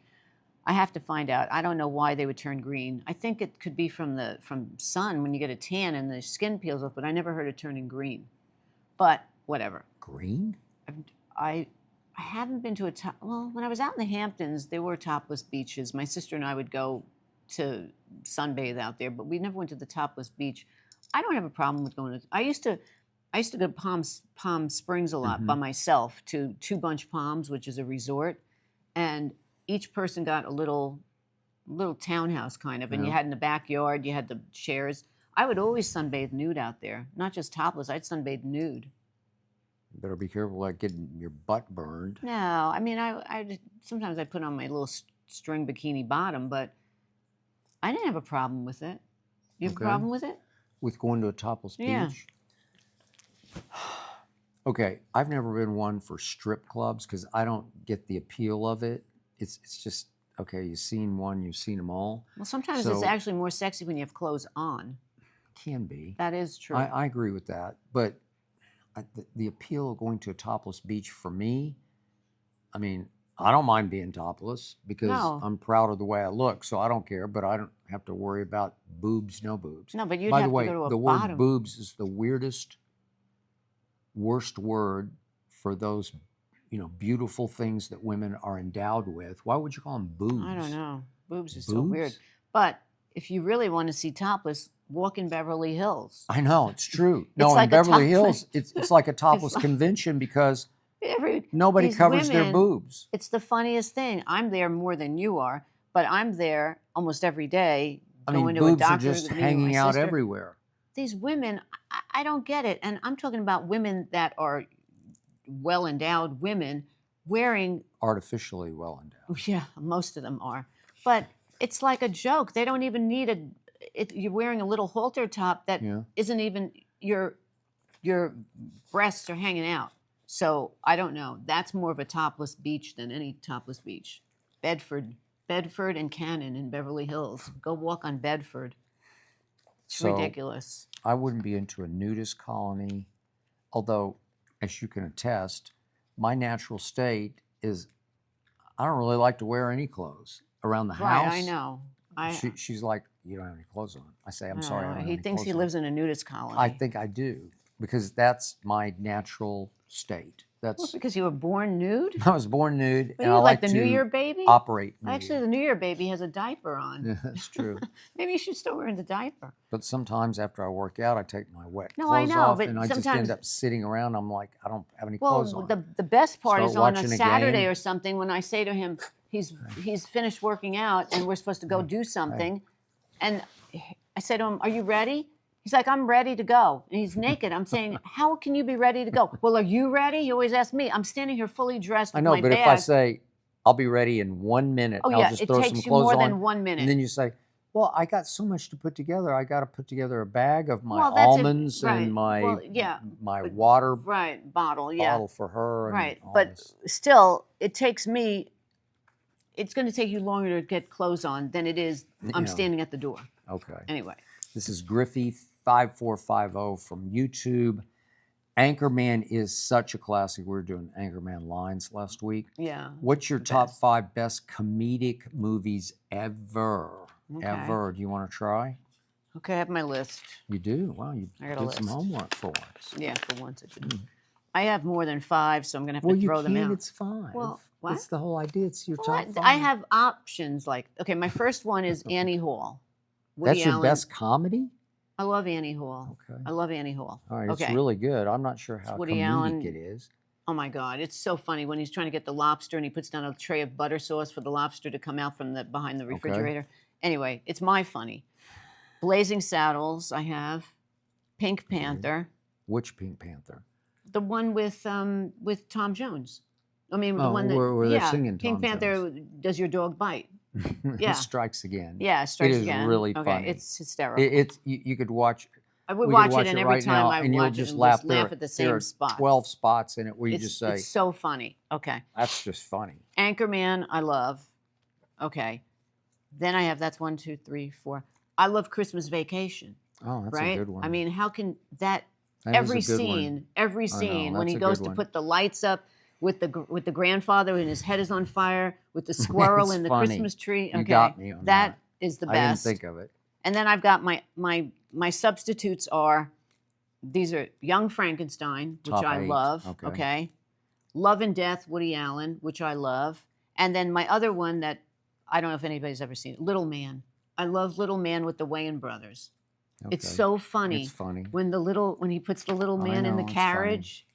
I have to find out. I don't know why they would turn green. I think it could be from sun when you get a tan and the skin peels off, but I never heard it turning green. But whatever. Green? I haven't been to when I was out in the Hamptons, there were topless beaches. My sister and I would go to sunbathe out there, but we never went to the topless beach. I don't have a problem with going to, I used to go to Palm Springs a lot by myself to Two Bunch Palms, which is a resort, and each person got a little townhouse kind of, and you Yeah. had in the backyard, you had the chairs. I would always sunbathe nude out there, not just topless. I'd sunbathe nude. You better be careful like getting your butt burned. No, I mean, sometimes I put on my little string bikini bottom, but I didn't have a problem with it. You have a Okay. problem with it? With going to a topless Yeah. beach? Okay, I've never been one for strip clubs because I don't get the appeal of it. It's just, okay, you've seen one, you've seen them all. Well, sometimes it's So- actually more sexy when you have clothes on. Can be. That is true. I agree with that. But the appeal of going to a topless beach for me, I mean, I don't mind being topless because No. I'm proud of the way I look, so I don't care, but I don't have to worry about boobs, no boobs. No, but you'd By have the way, to go to a the bottom. word boobs is the worst word for those, beautiful things that women are endowed with. Why would you call them boobs? I don't know. Boobs is so weird. Boobs? But if you really want to see topless, walk in Beverly Hills. I know, it's true. It's No, like in a Beverly topless- Hills, it's like a topless like- convention because nobody These covers their women- boobs. It's the funniest thing. I'm there more than you are, but I'm there almost every day I going mean, to a boobs are doctor. just meeting my hanging out sister. everywhere. These women, I don't get it. And I'm talking about women that are well-endowed women wearing, Artificially well endowed. yeah, most of them are. But it's like a joke. They don't even need you're wearing a little halter top that Yeah. isn't even, your breasts are hanging out. So I don't know. That's more of a topless beach than any topless beach. Bedford and Cannon in Beverly Hills. Go walk on Bedford. It's So ridiculous. I wouldn't be into a nudist colony, although, as you can attest, my natural state is I don't really like to wear any clothes around the Right, house. I know. She's like, you don't have any clothes on. I say, I'm I sorry, I know. don't have He any thinks clothes he on. lives in a nudist colony. I think I do because that's my natural state. Well, That's because you were born nude? I was born nude, But and you I like like the to New Year baby? operate nude. Actually, the New Year baby has a diaper on. Yeah, that's true. Maybe you should still wear the diaper. But sometimes after I work out, I take my wet No, I clothes know, off, but and I just sometimes- end up sitting around. I'm like, I don't have any clothes Well, on. the best part Start is on a watching a Saturday game. or something when I say to him, he's finished working out and we're supposed to go do something. And I say to him, are you ready? He's like, I'm ready to go. And he's naked. I'm saying, how can you be ready to go? Well, are you ready? He always asks me. I'm standing here fully dressed I with know, my but bag. if I say I'll be ready in 1 minute, Oh, I'll yeah, just it throw takes some you clothes more on, than 1 minute. and then you say, "Well, I got so much to put together. I got to put together a bag of my Well, that's if- almonds right. and my Well, yeah, my but- water Right, bottle, yeah. bottle for her." And Right, all but this. still, it takes me, it's going to take you longer to get clothes on than it is I'm Yeah. standing at the door. Okay. Anyway. This is Griffey5450 from YouTube. Anchorman is such a classic. We were doing Anchorman lines last week. Yeah. What's your the top best. 5 best comedic movies ever? Okay. Ever. Do you want to try? Okay, I have my list. You do? Wow, you I got a did some list. homework for us. Yeah, for once I did. I have more than 5, so I'm going to have Well, to you throw them can. out. It's 5. Well, what? It's the whole idea. It's your Well, top 5. I have options like, okay, my first one is Annie Hall. Woody That's your Allen. best comedy? I love Annie Hall. Okay. I love Annie Hall. All right, okay. it's really good. I'm not sure how Woody comedic Allen. it is. Oh my God, it's so funny when he's trying to get the lobster and he puts down a tray of butter sauce for the lobster to come out from behind the refrigerator. Anyway, it's my funny. Blazing Saddles, I have. Pink Panther, Which Pink Panther? the one with Tom Jones. I mean, the Oh, one that where they're yeah, singing Pink Tom Panther. Does your dog bite? Yeah. Strikes Again. Yeah, Strikes It is Again. really okay, funny. it's hysterical. It's you could watch. I would we could watch watch it, and it every right time now, I and you'll watch it, just and laugh. just laugh There- at the there same are spot. 12 spots in it where you just say, It's so funny. Okay. "That's just funny." Anchorman, I love. Okay. Then I have, that's 1, 2, 3, 4. I love Christmas Vacation. Oh, that's right? a good one. I mean, how can that, That is every a good one. scene, every scene, when that's he a goes good to one. put the lights up with the grandfather and his head is on fire, with the squirrel It's in the funny. Christmas tree. Okay. You got me on that. That is the I didn't best. think of it. And then I've got my substitutes are, these are Young Frankenstein, which Top I 8, love. okay. Okay. Love and Death, Woody Allen, which I love. And then my other one that I don't know if anybody's ever seen, Little Man. I love Little Man with the Wayans brothers. It's Okay. so funny. It's funny. When he puts the little I man in the know, it's funny. carriage,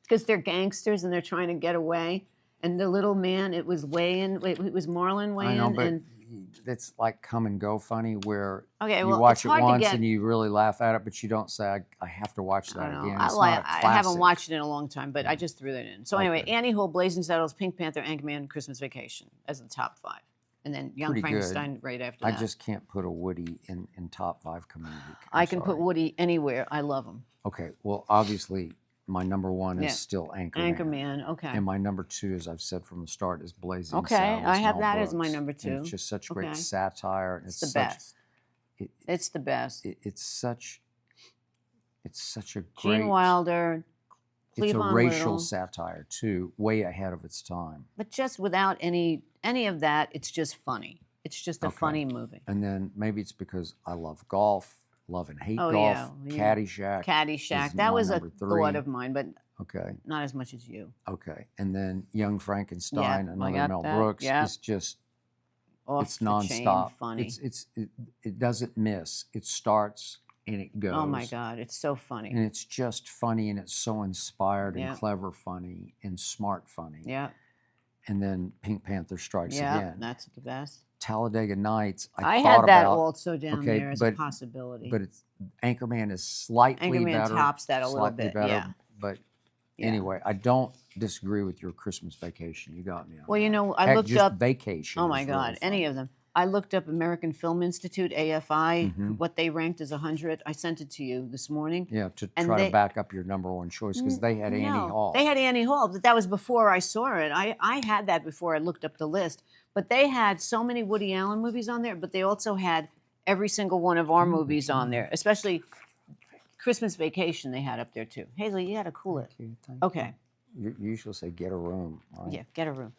because they're gangsters and they're trying to get away. And the little man, it was Marlon I know, Wayans, but and it's like come and go funny where okay, you well, watch it's it hard to once get. and you really laugh at it, but you don't say, I have to watch I that don't know. again. It's not a I classic. haven't watched it in a long time, but Yeah. I just threw that in. So anyway, Okay. Annie Hall, Blazing Saddles, Pink Panther, Anchorman, Christmas Vacation as the top 5, and then Young Pretty good. Frankenstein right after I that. just can't put a Woody in top 5 community. I can put Woody anywhere. I love him. Okay, well, obviously, my number 1 Yeah. is still Anchorman. Anchorman, okay. And my number 2, as I've said from the start, is Blazing Okay, Saddles. I have Mel that as my Brooks. number 2. And it's just such great Okay. satire. And It's the best. It's the best. It's such a Gene great. Wilder, It's a Cleavon racial Little. satire too, way ahead of its time. But just without any of that, it's just funny. It's just a funny movie. And then maybe it's because I love golf, love and hate golf. Yeah. Caddyshack. Caddyshack. is That my was a number 3. thought of mine, but Okay. not as much as you. Okay. And then Young Frankenstein, I another got Mel that. Brooks, Yeah. is just Off it's the chain nonstop. funny. It doesn't miss. It starts and it goes. Oh my God, it's so funny. And it's just funny, and it's so inspired Yeah. and clever funny and smart funny. Yeah. And then Pink Panther Strikes Yeah, Again. that's the best. Talladega Nights. I thought had that about, also down there as a possibility. But it's Anchorman is slightly Anchorman better. tops that a little slightly bit, better, yeah. But Yeah. anyway, I don't disagree with your Christmas Vacation. You got me on Well, that. you know, I Heck, looked just up. Vacation. Oh my is God, really any funny. of them. I looked up American Film Institute, AFI, Mhm. what they ranked as 100. I sent it to you this morning. Yeah, to And try they- to back up your number 1 choice because they had Annie Hall. They had Annie Hall, but that was before I saw it. I had that before I looked up the list. But they had so many Woody Allen movies on there, but they also had every single one of our movies on there, especially Christmas Vacation they had up there too. Hazel, you had to cool it. Thank Okay. you usually say get a room. Right? Yeah, get a room.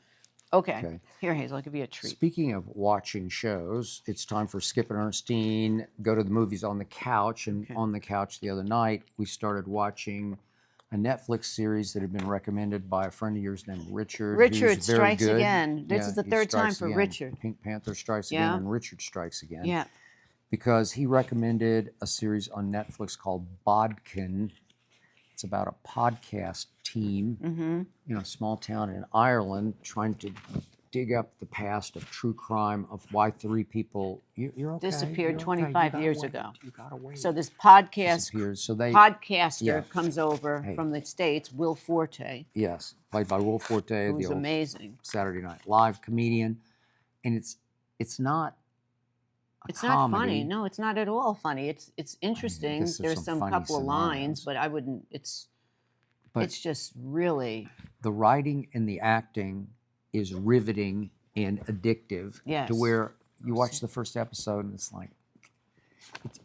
Okay. Okay. Here, Hazel, I'll give you a treat. Speaking of watching shows, it's time for Skip and Ernestine go to the movies on the couch. And on the couch the other night, we started watching a Netflix series that had been recommended by a friend of yours named Richard. Richard who's very Strikes good. Again. This is the he third time strikes for again. Richard. Pink Panther Strikes Yeah. Again and Richard Strikes Again. Yeah. Because he recommended a series on Netflix called Bodkin. It's about a podcast team in a small town in Ireland trying to dig up the past of true crime of why 3 people you're okay. Disappeared You're okay. 25 You years gotta ago. wait. You gotta wait. So this podcast Disappeared. So they podcaster Yeah. comes over Hey. from the States, Will Forte, yes, played by Will Forte, who's the old amazing. Saturday Night Live comedian, and it's not. It's not funny. No, it's not at all funny. It's interesting. guess there's There's some some funny couple of lines, scenarios. but I wouldn't. It's But just really the writing and the acting is riveting and addictive Yes. to where you watch the first episode and it's like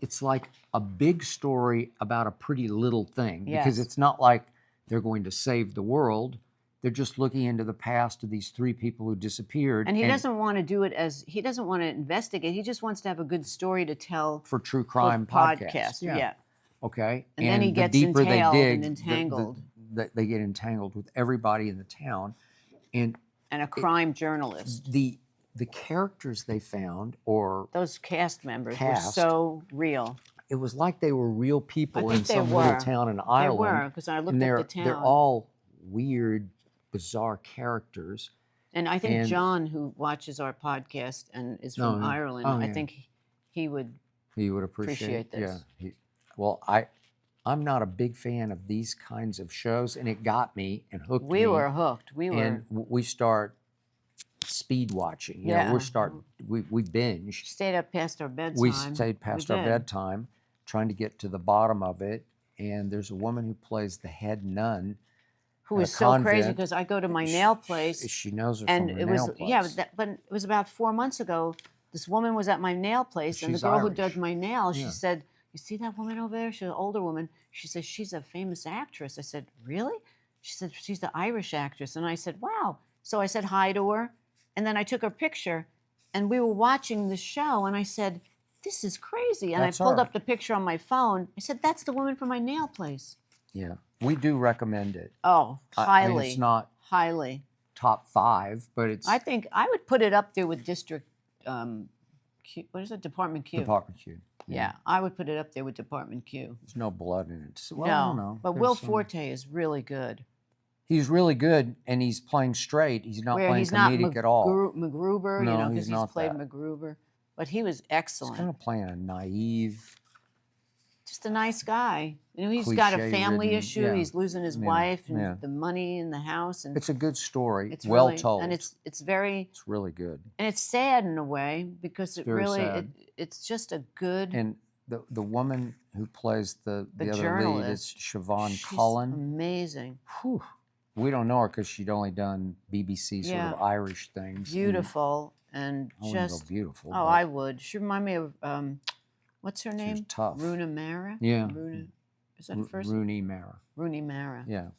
it's like a big story about a pretty little thing because Yes. it's not like they're going to save the world. They're just looking into the past of these 3 people who disappeared. and he doesn't want to do it he doesn't want to investigate. He just wants to have a good story to tell for true crime podcast. podcasts. Yeah. Okay. And then he the gets deeper they entailed dig, and entangled. they get entangled with everybody in the town. And And a crime journalist. the characters they found, or Those cast members were Cast. so real. it was like they were real people I in think they some were. little town in Ireland. They were, because I looked and at the town. they're all weird, bizarre characters. And I think and- John, who watches our podcast and is from No, Ireland, oh, I yeah. think he would. He would appreciate this. Yeah. Well, I'm not a big fan of these kinds of shows, and it got me and hooked me. We were hooked. We were. And we start speed watching. You Yeah. know, we binge. Stayed up past our bedtime. We stayed past our did. bedtime trying to get to the bottom of it. And there's a woman who plays the head nun. Who at a was so crazy convent. because I go to my nail place. She knows her And from her it was nail place. yeah, but it was about 4 months ago. This woman was at my nail place, and the She's girl who Irish. did my nails, Yeah. she said, "You see that woman over there? She's an older woman." She says she's a famous actress. I said, "Really?" She said she's the Irish actress, and I said, "Wow." So I said hi to her, and then I took her picture, and we were watching the show, and I said, "This is crazy." And That's I pulled her. up the picture on my phone. I said, "That's the woman from my nail place." Yeah. We do recommend it. Oh, I mean, highly, it's not highly. top 5, but it's I think I would put it up there with District Q, what is it? Department Q. Department Q. Yeah, I would put it up there with Department Q. There's no blood in it. Well, No, I don't know. but There's Will some- Forte is really good. He's really good, and he's playing straight. He's not Where playing he's not comedic at all. MacGruber, you No, know, he's because he's not played that. MacGruber. But he was He's excellent. kind of playing a naive, Just a nice guy. You know, he's got a family cliche-ridden- issue. yeah. He's losing his Yeah, wife and yeah. the money in the house, and It's a good story. it's Well really, told. and it's very, It's really good. and it's sad in a way because it very really sad. it's just a good. And the woman who plays the other lead is journalist. Siobhan She's Cullen. amazing, Whew. We don't know her because she'd only done BBC sort Yeah. of Irish things. beautiful, and I wouldn't just go beautiful. oh, but I would. She remind me of what's her she was name? tough. Runa Mara. Yeah. Runa, is that her first? Rooney Mara. Rooney Mara. Yeah.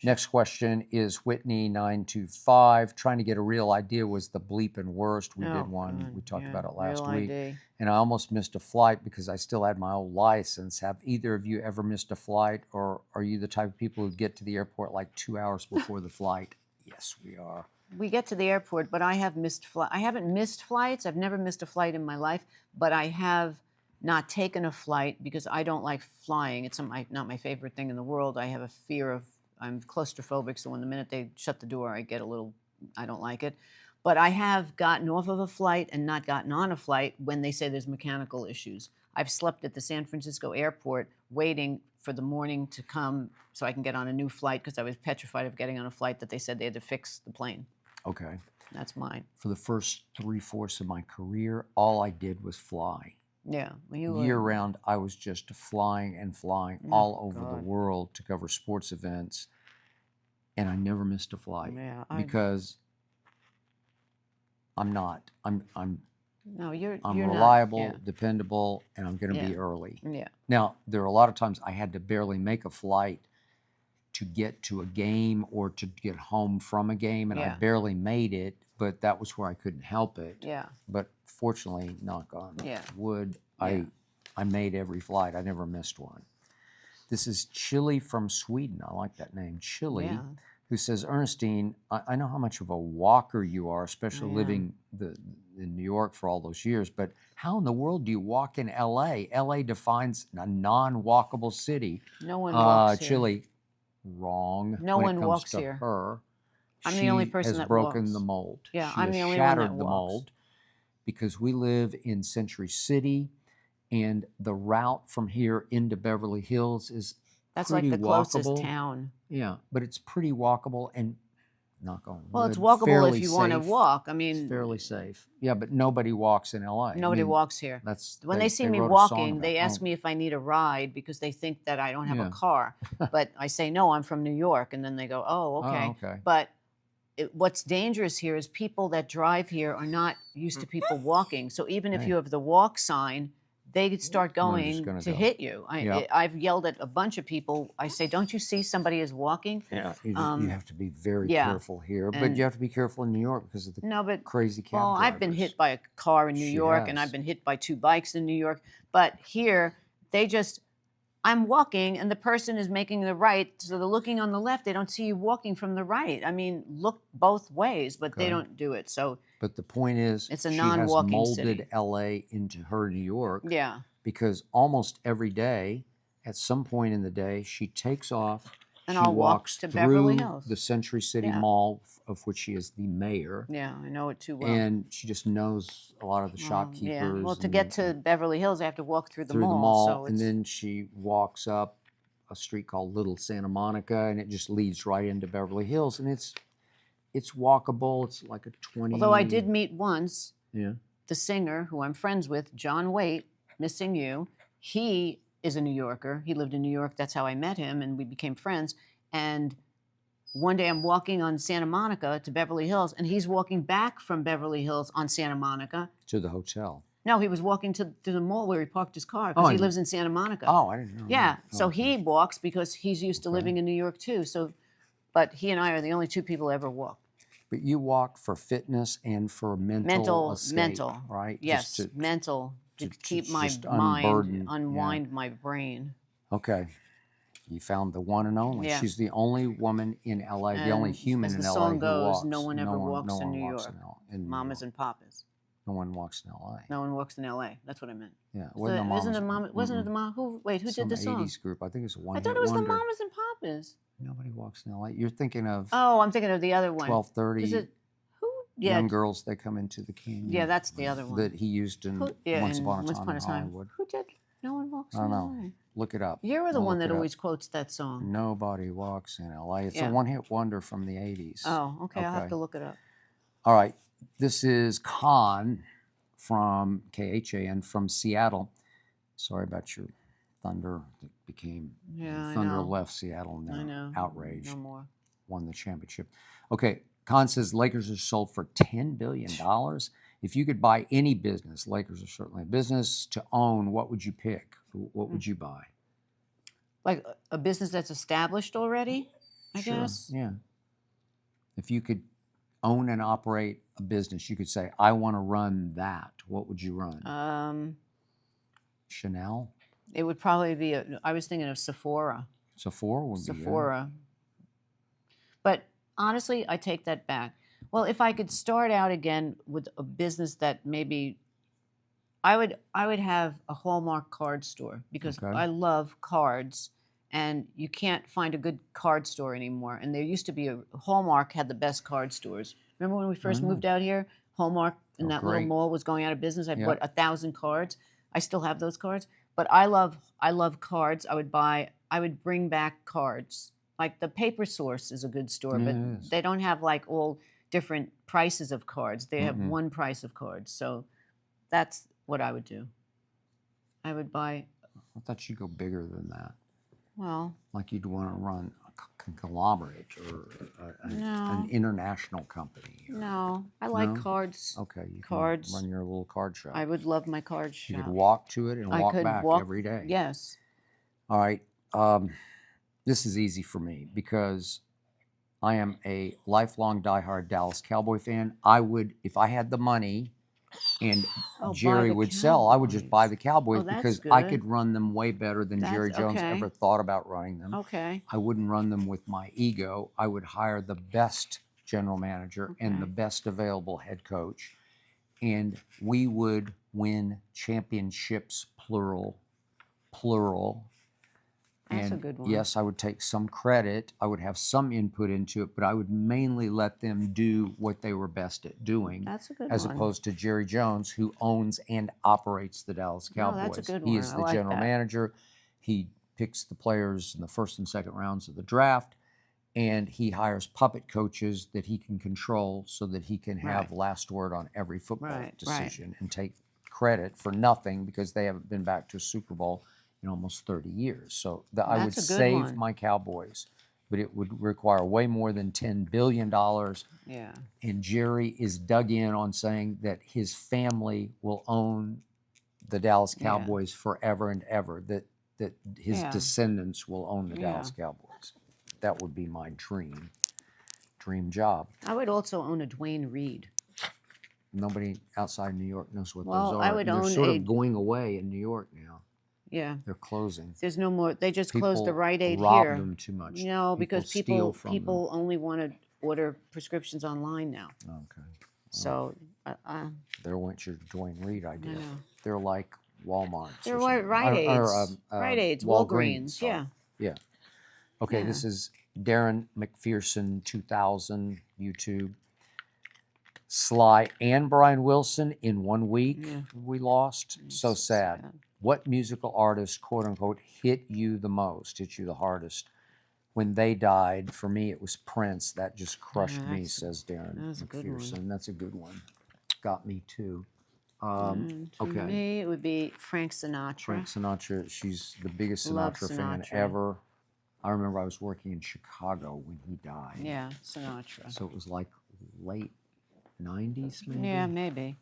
Next question is Whitney925. Trying to get a real idea was the bleeping worst. We Oh, did one. God, We talked yeah, about it last Real week. ID. And I almost missed a flight because I still had my old license. Have either of you ever missed a flight, or are you the type of people who get to the airport like 2 hours before the flight? Yes, we are. We get to the airport, but I have missed I haven't missed flights. I've never missed a flight in my life, but I have not taken a flight because I don't like flying. It's not my favorite thing in the world. I have a fear of, I'm claustrophobic, so when the minute they shut the door, I get a little, I don't like it. But I have gotten off of a flight and not gotten on a flight when they say there's mechanical issues. I've slept at the San Francisco airport waiting for the morning to come so I can get on a new flight because I was petrified of getting on a flight that they said they had to fix the plane. Okay. That's mine. For the first 3/4 of my career, all I did was fly. Yeah. Well, you were, Year round, I was just flying and flying Oh, all over the God. world to cover sports events, and I never missed a flight Yeah. because I'm not. I'm No, you're reliable, Not, yeah. dependable, and I'm going to be Yeah. early. Yeah. Now, there are a lot of times I had to barely make a flight to get to a game or to get home from a game, and I Yeah. barely made it, but that was where I couldn't help it. Yeah. But fortunately, knock on Yeah. wood, Yeah. I made every flight. I never missed one. This is Chili from Sweden. I like that name, Chili, Yeah. who says, Ernestine, I know how much of a walker you are, especially I living in New York for all those years, but how in the world do you walk in LA? LA defines a non-walkable city. No one walks here. Chili, wrong. No when one it comes walks to here. her. I'm the only She person has that broken walks. the mold. Yeah, She I'm has the only one that shattered the walks. mold because we live in Century City, and the route from here into Beverly Hills is That's like pretty the closest walkable. town. Yeah, but it's pretty walkable and knock on Well, it's wood, walkable fairly if you want to safe. walk. I It's mean, fairly safe. Yeah, but nobody walks in LA. I nobody mean, walks here. That's When they see me wrote a song walking, about- they ask oh, me if I need a ride because they think that I don't have Yeah. a car. But I say, no, I'm from New York. And then they go, oh, okay. okay. But what's dangerous here is people that drive here are not used to people walking. So even if Hey. you have the walk sign, they start They're just going gonna to go. hit you. Yep. I've yelled at a bunch of people. I say, don't you see somebody is walking? Yeah, you have to be very yeah, careful here, but and- you have to be careful in New York because of the No, but crazy cab well, I've been drivers. hit by a car in New She York, and has. I've been hit by 2 bikes in New York. But here, I'm walking, and the person is making the right, so they're looking on the left. They don't see you walking from the right. I mean, look both ways, but they Okay. don't do it. So But the point is, It's a she has non-walking molded city. LA into her New York yeah, because almost every day, at some point in the day, she takes off. And she I'll walk walks to through Beverly Hills. the Century City Yeah. Mall, of which she is the mayor, yeah, I know it too well. and she just knows a lot of the shopkeepers. Yeah, well, to and- get to Beverly Hills, I have to walk through the through mall. the mall, So and it's, then she walks up a street called Little Santa Monica, and it just leads right into Beverly Hills, and it's walkable. It's like a 20. although I did meet once Yeah. the singer who I'm friends with, John Waite, Missing You. He is a New Yorker. He lived in New York. That's how I met him, and we became friends. And one day I'm walking on Santa Monica to Beverly Hills, and he's walking back from Beverly Hills on Santa Monica. To the hotel. No, he was walking to the mall where he parked his car because he and- lives in Santa Monica. Oh, I didn't know. Yeah, that. so Okay. he walks because he's used to Okay. living in New York too. So, but he and I are the only 2 people ever walk. But you walk for fitness and for mental escape, mental, right? Yes, Just to- mental to keep my just mind, unburden, yeah. unwind my brain. okay. You found the one and only. Yeah. She's the only woman in LA, the only And human as in the LA song who goes, walks. no one ever walks in New walks York. in Mamas and papas. No One Walks in L.A. No One Walks in L.A. That's what I meant. Yeah, it So wasn't the isn't Mamas. the mom? Wasn't it the mom? Who? Wait, who Some did the song? 80s group. I think it's a I one-hit thought it was the wonder. Mamas and Papas. Nobody Walks in L.A. You're thinking of Oh, I'm thinking of the other one. 12:30. Is it who? Yeah, Young girls, they come into the canyon. yeah, that's the other one. That he used in Once Upon a Time in Hollywood. Who did No One Walks I in don't know. L.A.? Look it up. You were the I'll one look that it up. always quotes that song. Nobody Walks in L.A. It's Yeah. a one-hit wonder from the 80s. Oh, okay. I'll have to look it up. All right. This is Khan from KHAN from Seattle. Sorry about your Thunder. It became Yeah, I Thunder know. left Seattle and I they're know. outraged. No more. Won the championship. Okay. Khan says Lakers are sold for $10 billion. If you could buy any business, Lakers are certainly a business to own, what would you pick? What would you buy? Like a business that's established already, I guess. Yeah. If you could own and operate a business, you could say, I want to run that. What would you run? Chanel? It would probably be, I was thinking of Sephora. Sephora would be Sephora. But honestly, I take that back. Well, if I could start out again with a business that maybe I would have a Hallmark card store because Okay. I love cards and you can't find a good card store anymore. And there used to be Hallmark had the best card stores. Remember when we first moved out here? Hallmark in that little great. mall was going out of business. I Yep. bought 1,000 cards. I still have those cards. But I love cards. I would bring back cards. Like the Paper Source is a good store, Yeah, but it is. they don't have like all different prices of cards. They have one price of cards. So that's what I would do. I would buy, I thought you'd go bigger than that. well, Like you'd want to run a conglomerate or an No. international company. no, I like No? cards. Okay, you Cards. can run your little card shop. I would love my card You shop. could walk to it and I walk could back walk every day. Yes. All right. This is easy for me because I am a lifelong diehard Dallas Cowboy fan. I would, if I had the money and Oh, buy Jerry the would sell, I would just buy the Cowboys Oh, that's because I good. could run them way better than Jerry That's Jones okay. ever thought about running them. Okay. I wouldn't run them with my ego. I would hire the best general manager and the Okay. best available head coach. And we would win championships, plural. That's a And good one. yes, I would take some credit. I would have some input into it, but I would mainly let them do what they were best at doing. That's a good as one. opposed to Jerry Jones, who owns and operates the Dallas No, Cowboys. that's a good He one. is I the like general that. manager. He picks the players in the first and second rounds of the draft, and he hires puppet coaches that he can control so that he can have Right. last word on every football Right. decision and take credit for nothing because they haven't been back to a Super Bowl in almost 30 years. So I would That's a good save one. my Cowboys, but it would require way more than $10 billion. Yeah. And Jerry is dug in on saying that his family will own the Dallas Yeah. Cowboys forever and ever, that his Yeah. descendants will own the Yeah. Dallas Cowboys. That would be my dream job. I would also own a Dwayne Reed. Nobody outside New York knows what Well, those are. I would They're own sort a- of going away in New York now. Yeah. They're closing. There's no more. They just closed the People Rite Aid rob here. them too much. No, because steal from people only want to order prescriptions online now. them. Okay. So, There went your Dwayne Reed idea. I know. They're like Walmarts. They're or something. Rite Aids. Or, Rite Aids, Walgreens. Walgreens. Sorry. Yeah. Yeah. Okay, Yeah. this is Darren McPherson, 2000, YouTube. Sly and Brian Wilson in 1 week. Yeah. We lost. So It's sad. What musical artist, quote unquote, hit you the most, hit you the hardest? When they died, for me, it was Prince. That just crushed me, that's- says Darren that was a good one. McPherson. That's a good one. Got me too. And to okay. me, it would be Frank Sinatra. Frank Sinatra, she's the biggest Love Sinatra fan Sinatra. ever. I remember I was working in Chicago when he died. Yeah, Sinatra. So it was like late 90s, maybe? Yeah, maybe.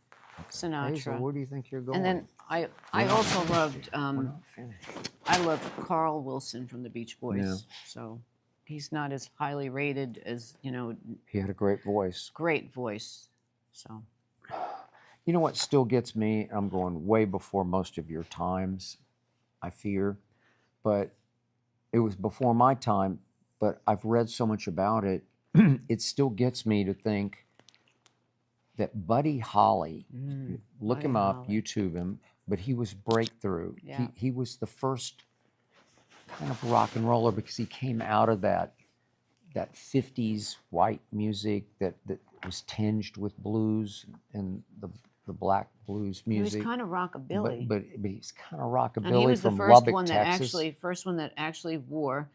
Sinatra. Hazel, where do you think you're going? And then I also loved We're not finished. I loved Carl Wilson from the Beach Boys. Yeah. So he's not as highly rated as, He had a great voice. great voice. So You know what still gets me? I'm going way before most of your times, I fear. But it was before my time, but I've read so much about it. It still gets me to think that Buddy Holly, look Buddy him up, Holly. YouTube him, but he was breakthrough. Yeah. He was the first kind of rock and roller because he came out of that 50s white music that was tinged with blues and the black blues He was music. kind of rockabilly. But he's kind of and he rockabilly was the from first Lubbock, one that Texas. actually wore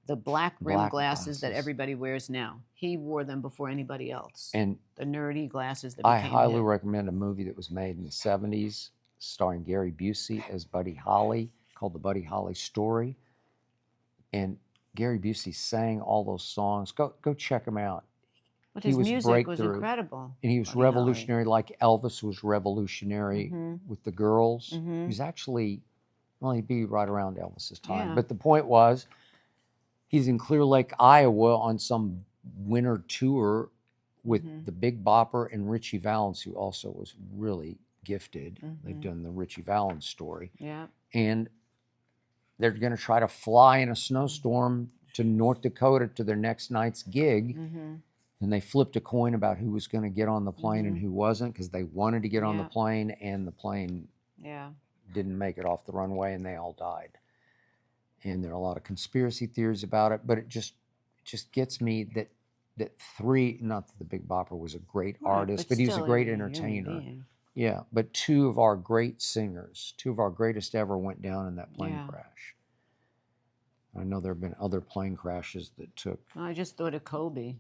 the black rim Black glasses that glasses. everybody wears now. He wore them before anybody else. And the nerdy glasses that I became highly hip. recommend a movie that was made in the 70s starring Gary Busey as Buddy Holly called The Buddy Holly Story. And Gary Busey sang all those songs. Go check him out. But He his was music was breakthrough. incredible. And he was Buddy Holly. revolutionary like Elvis was revolutionary with the girls. He was actually, well, he'd be right around Elvis's time. Yeah. But the point was, he's in Clear Lake, Iowa on some winter tour with the Big Bopper and Richie Valens, who also was really gifted. They've done the Richie Valens story. Yeah. And they're going to try to fly in a snowstorm to North Dakota to their next night's gig. And they flipped a coin about who was going to get on the plane and who wasn't because they wanted to get on the plane, and the plane didn't make it off the runway and they all died. And there are a lot of conspiracy theories about it, but it just gets me that three, not that the Big Bopper was a great artist, but he was a still great human entertainer. being. Yeah, but two of our great singers, two of our greatest ever, went down in that plane crash. I know there have been other plane crashes that took. I just thought of Kobe.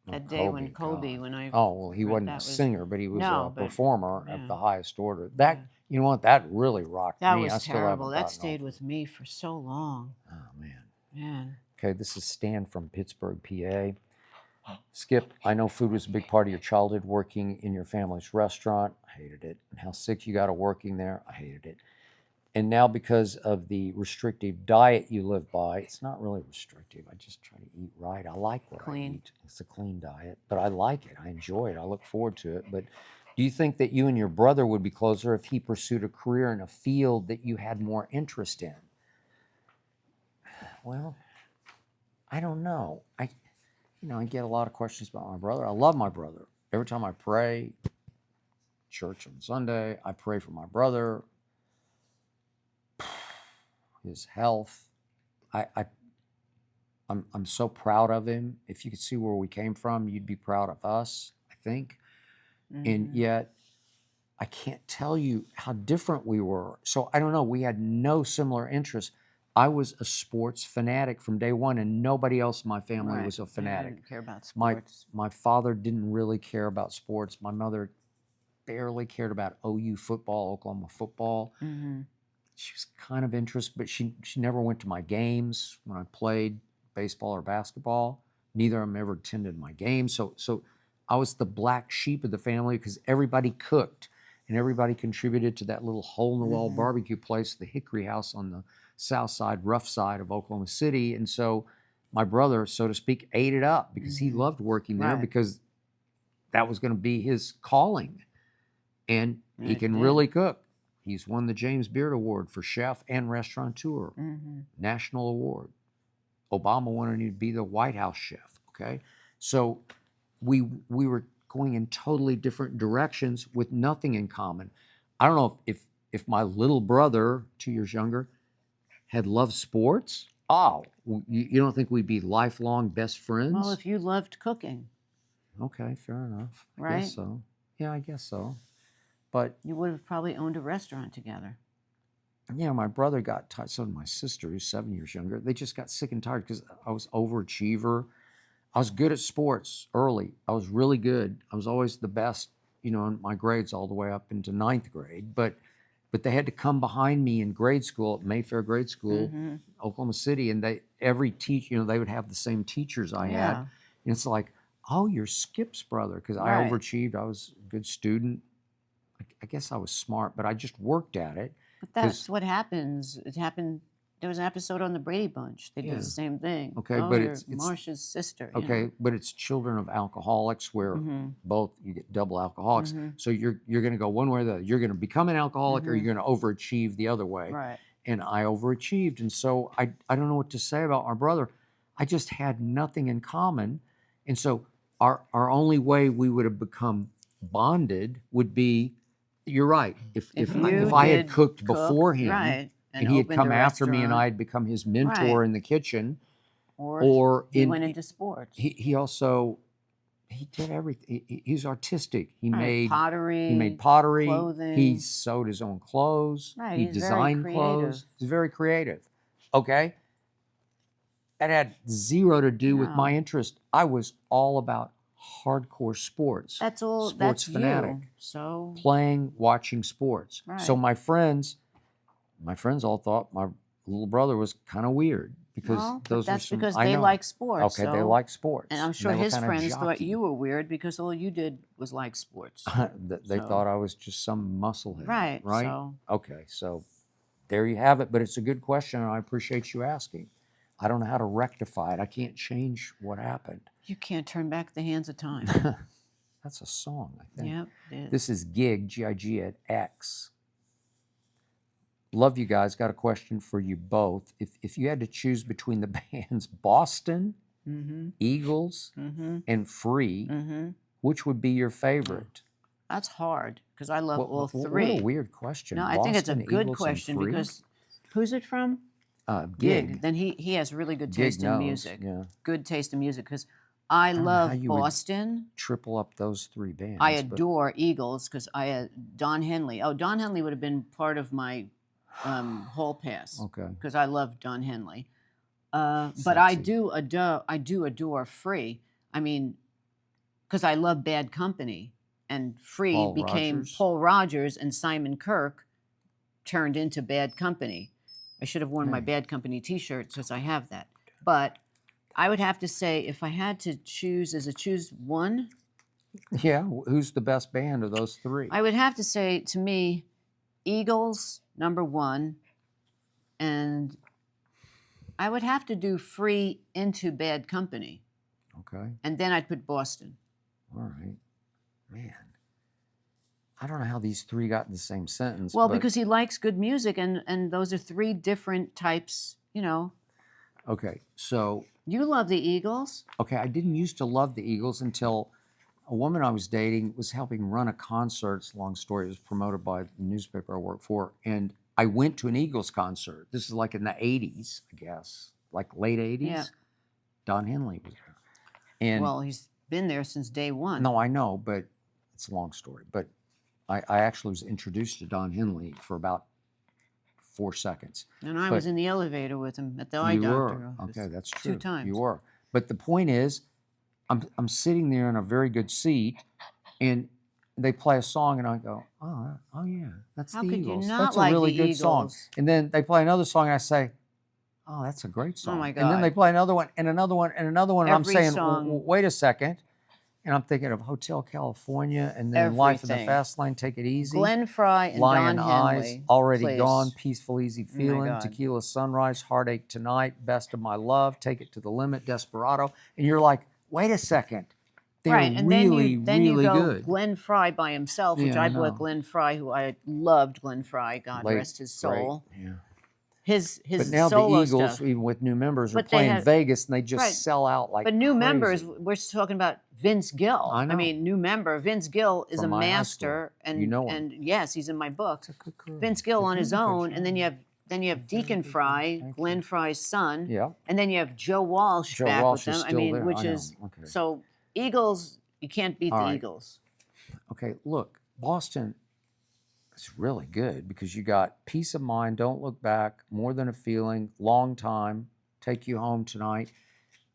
That day Kobe, when Kobe, God. when I Oh, well, he wasn't a singer, but he was a performer of the highest order. That, you know what, that really rocked that me. was I still terrible. haven't That gotten stayed over with me for so long. it. Oh, man. Man. Okay, this is Stan from Pittsburgh, PA. Skip, I know food was a big part of your childhood, working in your family's restaurant. I hated it. And how sick you got of working there. I hated it. And now because of the restrictive diet you live by, it's not really restrictive. I just try to eat right. I like what I eat. It's a clean diet, but I like it. I enjoy it. I look forward to it. But do you think that you and your brother would be closer if he pursued a career in a field that you had more interest in? Well, I don't know. I get a lot of questions about my brother. I love my brother. Every time I pray, church on Sunday, I pray for my brother, his health. I'm so proud of him. If you could see where we came from, you'd be proud of us, I think. And yet, I can't tell you how different we were. So I don't know. We had no similar interests. I was a sports fanatic from day one, and nobody else in my family was a fanatic. Didn't care about sports. My father didn't really care about sports. My mother barely cared about OU football, Oklahoma football. She was kind of interested, but she never went to my games when I played baseball or basketball. Neither of them ever attended my games. So I was the black sheep of the family because everybody cooked and everybody contributed to that little hole-in-the-wall barbecue place, the Hickory House on the south side, rough side of Oklahoma City. And so my brother, so to speak, ate it up because he loved working there because that was going to be his calling. And he can really cook. He's won the James Beard Award for chef and restaurateur, national award. Obama wanted him to be the White House chef, okay? So we were going in totally different directions with nothing in common. I don't know if my little brother, 2 years younger, had loved sports. Oh, you don't think we'd be lifelong best friends? Well, if you loved cooking. Okay, fair enough. Right? I guess so. Yeah, I guess so. But you would have probably owned a restaurant together. Yeah, my brother got tired. So did my sister, who's 7 years younger. They just got sick and tired because I was overachiever. I was good at sports early. I was really good. I was always the best, in my grades all the way up into ninth grade. But they had to come behind me in grade school at Mayfair Grade School, Oklahoma City, and they would have the same teachers I had. And it's like, oh, you're Skip's brother, because I overachieved. I was a good student. I guess I was smart, but I just worked at it. But that's what happens. It happened. There was an episode on the Brady Bunch. They did the same thing. Okay, oh, but you're it's Marcia's sister. Okay, but it's children of alcoholics where both you get double alcoholics. So you're going to go one way or the other. You're going to become an alcoholic, or you're going to overachieve the other way. Right. And I overachieved, and so I don't know what to say about my brother. I just had nothing in common, and so our only way we would have become bonded would be, you're right. If you I had did cooked cook, before him right, and he had opened come a after me and I restaurant, had become his mentor right, in the kitchen, or or he went into sports, he also he did everything. He's artistic. right, He made pottery, pottery. He clothing, sewed his own clothes. right. He He's very designed creative. clothes. He's very creative. Okay, that had zero to do with my No, interest. I was all about hardcore sports, that's all. sports That's fanatic, you. So, playing, watching sports. So right. my friends all thought my little brother was kind of weird because Well, but those were that's some, because I they know. like sports. Okay, they So, like and sports I'm and sure they were his kind of friends thought jockey. you were weird because all you did was like sports. They So, thought I was just some musclehead, right. right? So, Okay, so there you have it. But it's a good question, and I appreciate you asking. I don't know how to rectify it. I can't change what happened. you can't turn back the hands of time. That's a song, I think. Yep, it is. This is Gig, G-I-G at X. Love you guys. Got a question for you both. If you had to choose between the bands Boston, Mm-hmm. Eagles, Mm-hmm. and Free, Mm-hmm. which would be your favorite? That's hard because I love all What three. a weird question. No, I think it's a Boston, good Eagles, question and Free? because who's it from? Gig. Then he has really good Gig taste in knows, music. yeah. Good taste in music because I I don't know how love you would Boston. triple up those three bands. I but adore Eagles because Don Henley. Oh, Don Henley would have been part of my hall pass okay. because I love Don Henley. But I Sexy. do adore Free. I mean, because I love Bad Company, and Free Paul became Rogers. Paul Rogers, and Simon Kirke turned into Bad Company. I should have worn my Hey. Bad Company T-shirt since I have that. But I would have to say, if I had to choose one, Yeah, who's the best band of those three? I would have to say, to me, Eagles number one, and I would have to do Free into Bad Company, Okay, and then I'd put Boston. all right. Man, I don't know how these three got in the same sentence. Well, but, because he likes good music, and those are three different types. okay, so You love the Eagles. okay, I didn't used to love the Eagles until a woman I was dating was helping run a concert. It's a long story. It was promoted by the newspaper I work for, and I went to an Eagles concert. This is like in the '80s, I guess, like late '80s. Yeah. Don Henley was there, and Well, he's been there since day one. no, I know, but it's a long story. But I actually was introduced to Don Henley for about 4 seconds. And I but was in the elevator with him at the eye You doctor were. office. Okay, that's true. 2 times. You were. But the point is, I'm sitting there in a very good seat, and they play a song, and I go, oh yeah, that's How the could you Eagles. not That's a like really the good song. Eagles? And then they play another song, and I say, oh, that's a great song. my And then they God. play another one, and another one, and another one, and I'm Every saying, song. wait a second. And I'm thinking of Hotel California, and then Life in the Everything. Fast Lane, Take It Easy. Glenn Fry and Lion Don Eyes, Henley. Already please. Gone, Peaceful Easy my Feeling, God. Tequila Sunrise, Heartache Tonight, Best of My Love, Take It to the Limit, Desperado. And you're like, wait a second. They're Right, and really, then you really go good. Glenn Fry by himself, which Yeah, I I bought know. Glenn Fry, who I loved Glenn Fry, God Late, rest his soul. great, yeah. His But now the solo Eagles, stuff. even with new members, are But they playing have- Vegas, and they just right. sell out like But new crazy. members, we're talking about Vince Gill. I know. mean, new member. Vince Gill is From a my high master, school. and You know him. and yes, he's in my book. It's a good crew. Vince Gill They're on his doing a good own, and then job. you have Deacon Fry, Thank Glenn you. Fry's son, Yeah. and then you have Joe Walsh Joe back Walsh with is them. still there. Which I know. is Okay. so Eagles. You can't beat All the right. Eagles. Okay, look, Boston is really good because you got Peace of Mind, Don't Look Back, More Than a Feeling, Long Time, Take You Home Tonight.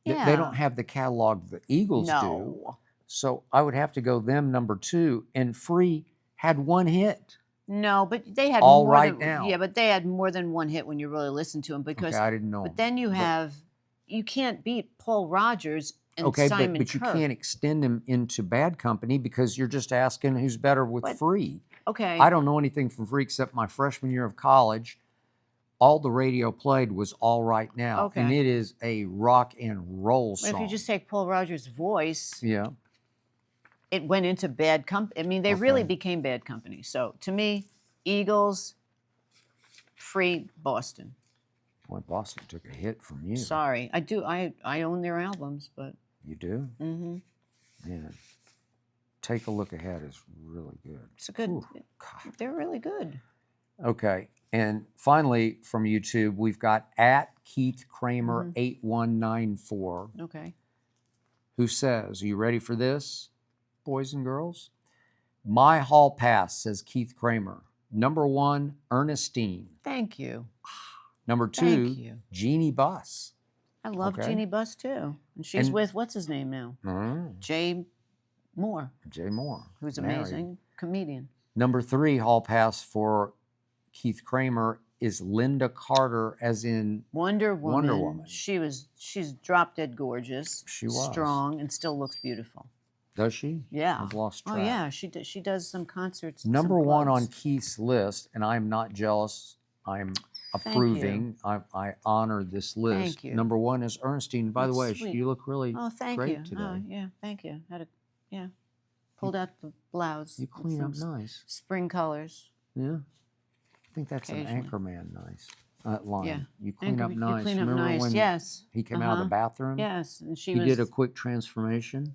They Yeah. don't have the catalog the Eagles do. No, So I would have to go them number 2. And Free had one hit. no, but they had All more Right than, Now. Yeah, but they had more than one hit when you really listen to them because. Okay, I didn't know. But then you can't beat Paul Rogers and okay, Simon but you Kirke. can't extend them into Bad Company because you're just asking who's better with But- Free. Okay. I don't know anything from Free except my freshman year of college. All the radio played was All Right Now. Okay. And it is a rock and roll But song. if you just take Paul Rogers' voice, yeah. it went into Bad Company. I mean, they really Okay. became Bad Company. So to me, Eagles, Free, Boston. Boy, Boston took a hit from you. Sorry, I do. I own their albums, but You do? mm-hmm. Man. Take a Look Ahead is really good. It's a good. Ooh, God. They're really good. Okay. And finally, from YouTube, we've got at Keith Kramer 8194, Okay. who says, "Are you ready for this, boys and girls? My hall pass," says Keith Kramer. Number 1, Ernestine. Thank you. Number 2, Thank you. Jeannie Buss. I love Okay. Jeannie Buss too, and she's And- with what's his name now? Jay Moore, Jay Moore. who's married. amazing comedian. Number 3 hall pass for Keith Kramer is Linda Carter, as in Wonder Woman. Woman. She's drop dead gorgeous. She was. Strong and still looks beautiful. Does she? Yeah. I've lost track. Oh yeah, she does some concerts. and Number some 1 on clubs. Keith's list, and I'm not jealous. I'm approving. I honor this list. Thank you. Number 1 is Ernestine. By the That's way, sweet. you look really Oh, thank great you. today. Oh, yeah, thank you. Pulled out the blouse. You with clean some up nice. Spring colors. Yeah. I think that's an Occasionally. Anchorman nice. Line. Yeah. You clean up You nice. clean up Remember nice. when Yes. he came out of the bathroom? Yes, and she He was. did a quick transformation.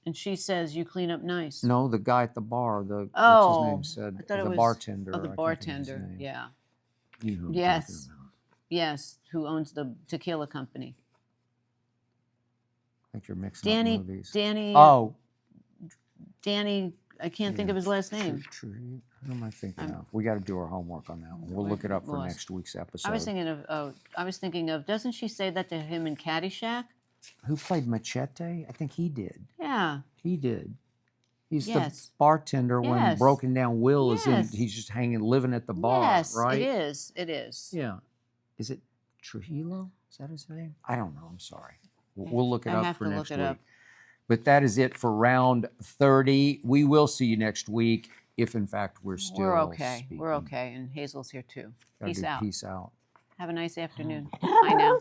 And she says, "You clean up nice." No, the guy at the bar, what's Oh, his name said, I thought it the was- bartender. Oh, the I can't think of his bartender. name. Yeah. You know who I'm Yes. talking about. Yes. Who owns the tequila company? I think you're mixing up movies. Danny. Oh, Danny. I can't think of his last name. True. Who am I thinking of? We got to do our homework on that one. We'll look it up for Lost. next week's episode. I was thinking of. Doesn't she say that to him in Caddyshack? Who played Machete? I think he did. Yeah. He did. He's Yes. the bartender when Yes. Broken Down Will is in. Yes. He's just living at the bar, Yes, right? it is. It is. Yeah. Is it Trujillo? Is that his name? I don't know. I'm sorry. We'll look it I up have for to next look it week. up. But that is it for round 30. We will see you next week if, in fact, we're still We're okay. speaking. We're okay. And Hazel's here too. Gotta Peace do out. Peace out. Have a nice afternoon. Bye now.